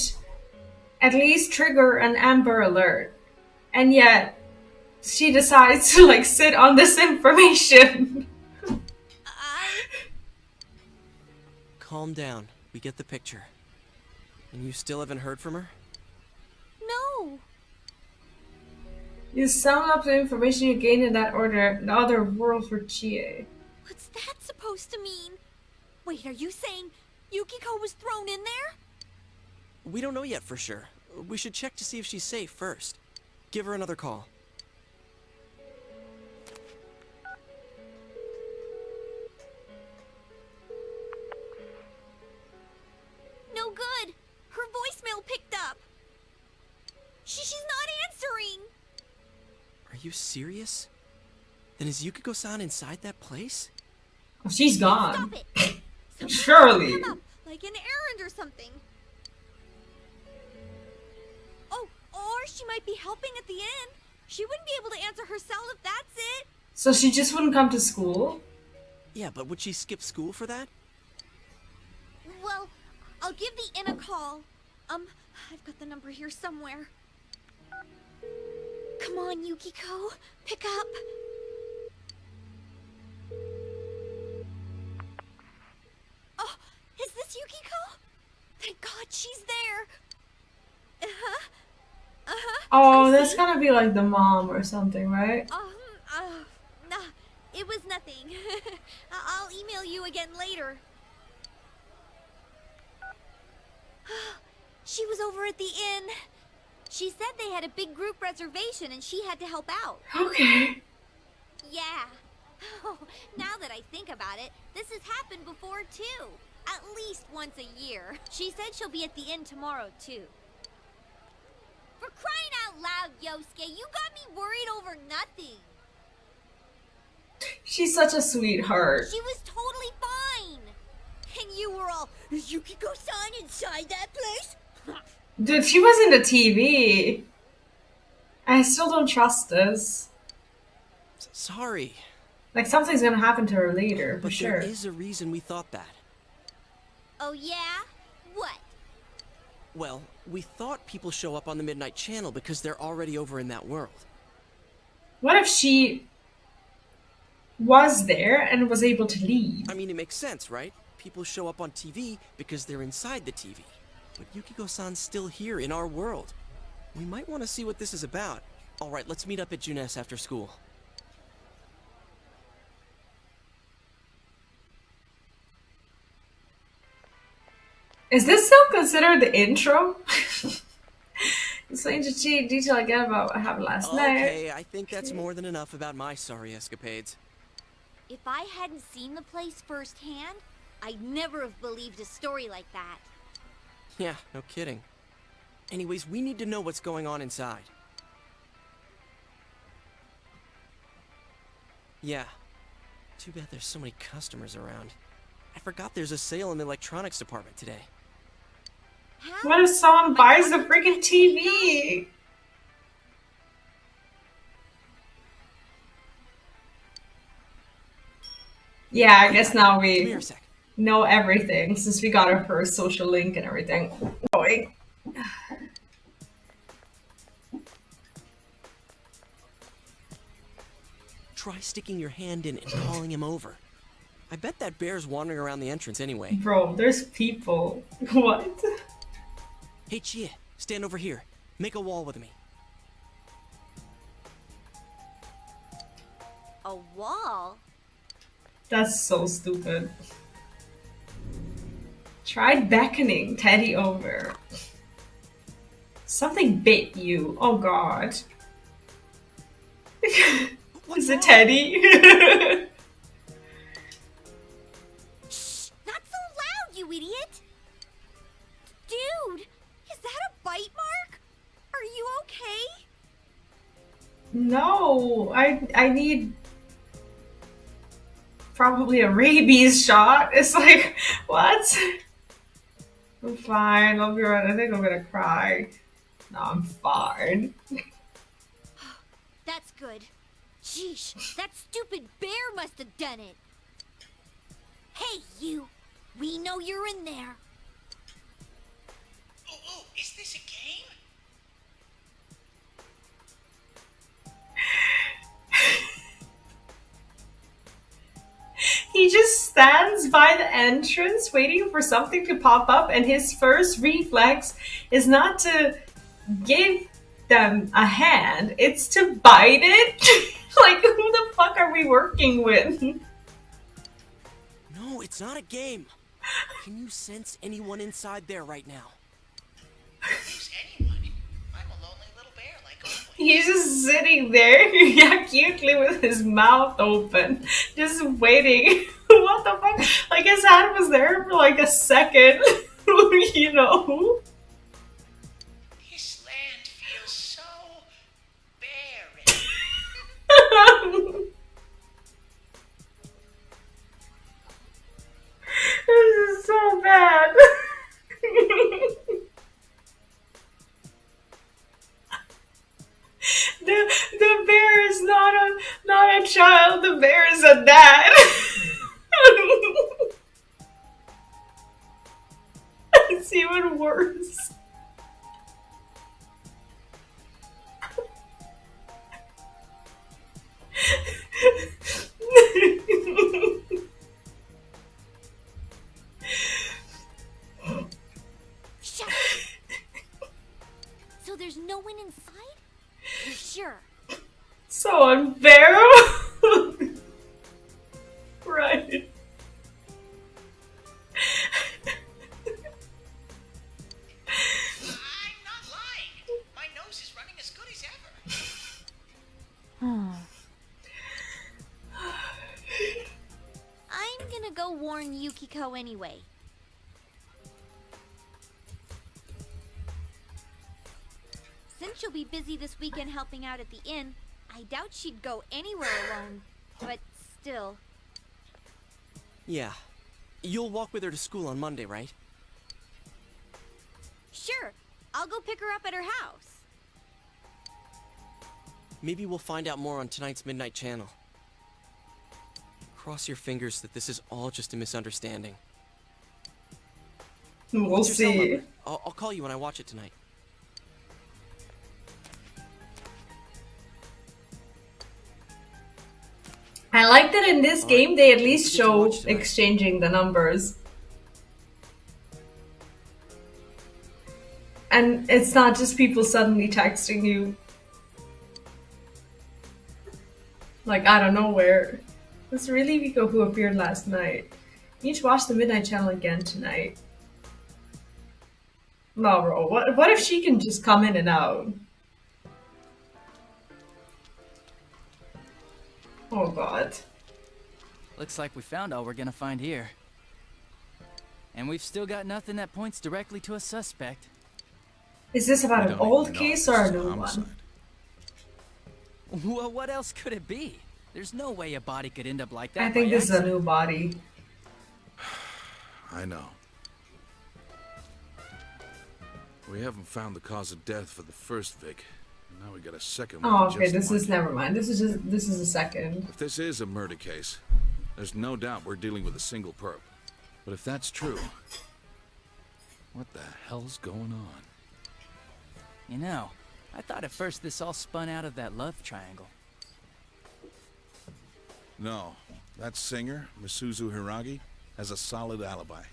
at least trigger an Amber Alert. And yet, she decides to like sit on this information. Calm down. We get the picture. And you still haven't heard from her? No. You sum up the information you gained in that order, the other world for Chie. What's that supposed to mean? Wait, are you saying Yukiko was thrown in there? We don't know yet for sure. We should check to see if she's safe first. Give her another call. No good. Her voicemail picked up. She's not answering. Are you serious? Then is Yukiko-san inside that place? Oh, she's gone. Stop it. Surely. Come up, like an errand or something. Oh, or she might be helping at the inn. She wouldn't be able to answer herself if that's it. So she just wouldn't come to school? Yeah, but would she skip school for that? Well, I'll give the inn a call. I've got the number here somewhere. Come on, Yukiko. Pick up. Oh, is this Yukiko? Thank God she's there. Uh-huh. Uh-huh. Oh, that's gonna be like the mom or something, right? Nah, it was nothing. I'll email you again later. She was over at the inn. She said they had a big group reservation and she had to help out. Okay. Yeah. Oh, now that I think about it, this has happened before too. At least once a year. She said she'll be at the inn tomorrow too. For crying out loud, Yosuke, you got me worried over nothing. She's such a sweetheart. She was totally fine. And you were all, is Yukiko-san inside that place? Dude, she was in the TV. I still don't trust this. Sorry. Like, something's gonna happen to her later, for But sure. there is a reason we thought that. Oh yeah? What? Well, we thought people show up on the Midnight Channel because they're already over in that world. What if she was there and was able to leave? I mean, it makes sense, right? People show up on TV because they're inside the TV. But Yukiko-san's still here in our world. We might want to see what this is about. Alright, let's meet up at Junes after school. Is this still considered the intro? Explain to Chi in detail again about what happened last night. Okay, I think that's more than enough about my sorry escapades. If I hadn't seen the place firsthand, I'd never have believed a story like that. Yeah, no kidding. Anyways, we need to know what's going on inside. Yeah. Too bad there's so many customers around. I forgot there's a sale in the electronics department today. What if someone buys the freaking TV? Yeah, I guess now we know everything since we got our first social link and everything going. Try sticking your hand in and calling him over. I bet that bear's wandering around the entrance anyway. Bro, there's people. What? Hey, Chie, stand over here. Make a wall with me. A wall? That's so stupid. Try beckoning Teddy over. Something bit you. Oh god. Is it Teddy? Shh! Not so loud, you idiot! Dude, is that a bite mark? Are you okay? No, I need probably a rabies shot. It's like, what? I'm fine. I'll be right. I think I'm gonna cry. No, I'm fine. That's good. Sheesh, that stupid bear must have done it. Hey, you. We know you're in there. Oh, is this a game? He just stands by the entrance waiting for something to pop up, and his first reflex is not to give them a hand, it's to bite it. Like, who the fuck are we working with? No, it's not a game. Can you sense anyone inside there right now? He's just sitting there, yeah, cutely with his mouth open, just waiting. What the fuck? Like, his hand was there for like a second, you know? This land feels so barren. This is so bad. The bear is not a child. The bear is a dad. It's even worse. Shut up. So there's no one inside? You're sure? So unbearable. Right. I'm not lying. My nose is running as good as ever. I'm gonna go warn Yukiko anyway. Since she'll be busy this weekend helping out at the inn, I doubt she'd go anywhere alone. But still. Yeah. You'll walk with her to school on Monday, right? Sure, I'll go pick her up at her house. Maybe we'll find out more on tonight's Midnight Channel. Cross your fingers that this is all just a misunderstanding. We'll What's your cell see. number? I'll call you when I watch it tonight. I like that in this game they at least show exchanging the numbers. And it's not just people suddenly texting you. Like, out of nowhere. It's really Rico who appeared last night. You need to watch the Midnight Channel again tonight. No, bro. What if she can just come in and out? Oh god. Looks like we found all we're gonna find here. And we've still got nothing that points directly to a suspect. Is this about an old case or a new one? Well, what else could it be? There's no way a body could end up like that. I think by this is a accident. new body. I know. We haven't found the cause of death for the first Vic. And now we got a second one. Oh, okay, just this like is it. never mind. This is a second. If this is a murder case, there's no doubt we're dealing with a single perp. But if that's true, what the hell's going on? You know, I thought at first this all spun out of that love triangle. No, that singer, Misuzu Hiragi, has a solid alibi.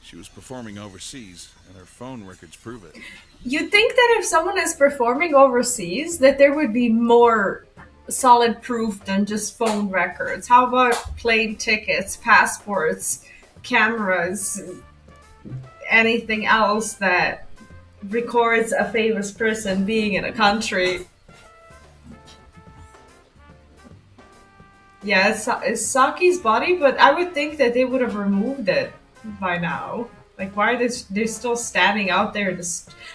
She was performing overseas, and her phone records prove it. You'd think that if someone is performing overseas, that there would be more solid proof than just phone records. How about plane tickets, passports, cameras, anything else that records a famous person being in a country? Yeah, it's Saki's body, but I would think that they would have removed it by now. Like, why are they still standing out there?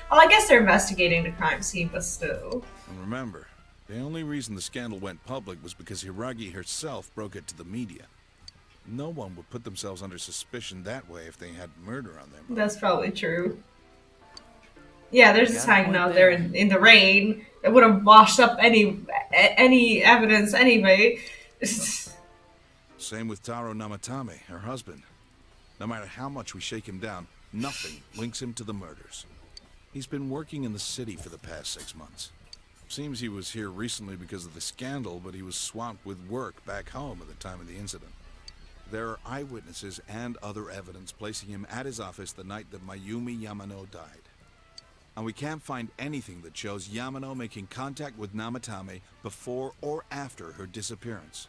Well, I guess they're investigating the crime scene, but still. And remember, the only reason the scandal went public was because Hiragi herself broke it to the media. No one would put themselves under suspicion that way if they had murder on their mind. That's probably true. Yeah, they're just Got a hanging point out there in the rain. It would have washed up any evidence anyway. Same with Taro Namatame, her husband. No matter how much we shake him down, nothing links him to the murders. He's been working in the city for the past 6 months. Seems he was here recently because of the scandal, but he was swamped with work back home at the time of the incident. There are eyewitnesses and other evidence placing him at his office the night that Mayumi Yamano died. And we can't find anything that shows Yamano making contact with Namatame before or after her disappearance.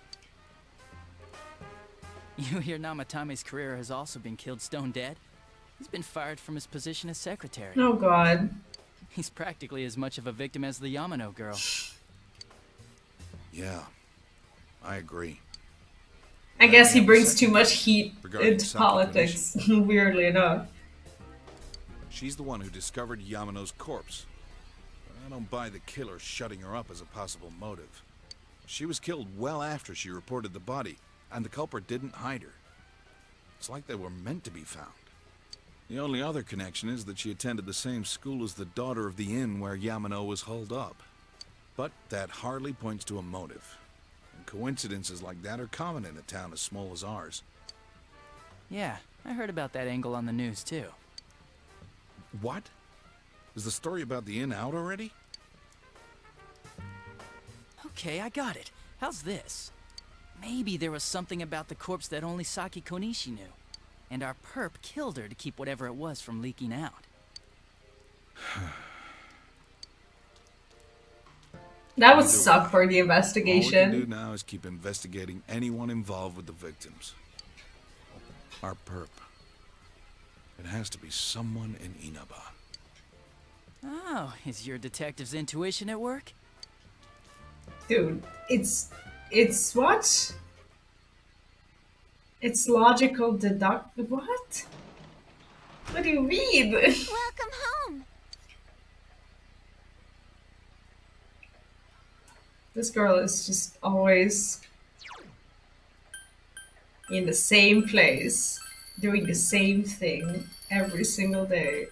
You hear Namatame's career has also been killed stone dead? He's been fired from his position as secretary. Oh god. He's practically as much of a victim as the Yamano girl. Yeah, I agree. I guess he brings too much heat Regarding into Saki politics, weirdly enough. She's the one who discovered Yamano's corpse. But I don't buy the killer shutting her up as a possible motive. She was killed well after she reported the body, and the culprit didn't hide her. It's like they were meant to be found. The only other connection is that she attended the same school as the daughter of the inn where Yamano was holed up. But that hardly points to a motive. And coincidences like that are common in a town as small as ours. Yeah, I heard about that angle on the news too. What? Is the story about the inn out already? Okay, I got it. How's this? Maybe there was something about the corpse that only Saki Konishi knew. And our perp killed her to keep whatever it was from leaking out. That would suck for the All we can do investigation. now is keep investigating anyone involved with the victims. Our perp. It has to be someone in Inaba. Oh, is your detective's intuition at work? Dude, it's what? It's logical deduct. What? What do you mean? Welcome home. This girl is just always in the same place, doing the same thing every single day.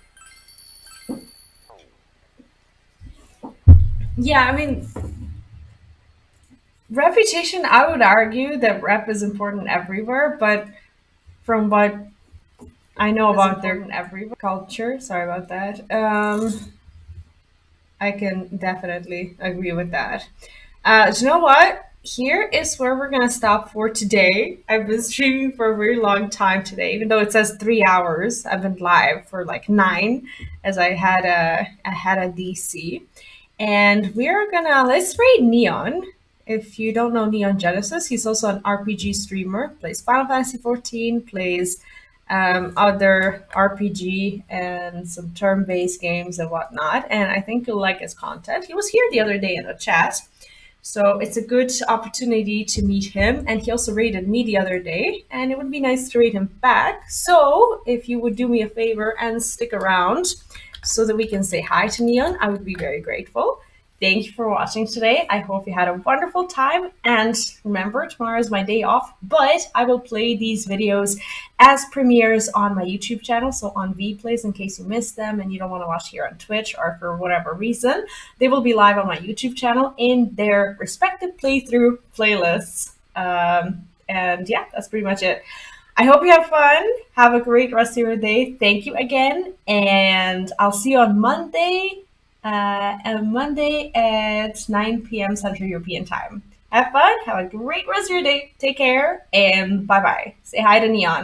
Yeah, I mean, reputation, I would argue that rep is important everywhere, but from what I know about their every culture, sorry about that, I can definitely agree with that. Do you know what? Here is where we're gonna stop for today. I've been streaming for a very long time today, even though it says 3 hours. I've been live for like 9, as I had a DC, and let's raid Neon. If you don't know Neon Genesis, he's also an RPG streamer. Plays Final Fantasy XIV, plays other RPG and some turn-based games and whatnot. And I think you'll like his content. He was here the other day in the chat, so it's a good opportunity to meet him. And he also rated me the other day, and it would be nice to rate him back. So if you would do me a favor and stick around so that we can say hi to Neon, I would be very grateful. Thank you for watching today. I hope you had a wonderful time. And remember, tomorrow is my day off, but I will play these videos as premieres on my YouTube channel. So on Vplays, in case you missed them and you don't want to watch here on Twitch or for whatever reason, they will be live on my YouTube channel in their respective playthrough playlists. And yeah, that's pretty much it. I hope you have fun. Have a great rest of your day. Thank you again. And I'll see you on Monday. Monday at 9 p.m. Central European Time. Have fun. Have a great rest of your day. Take care. And bye-bye. Say hi to Neon.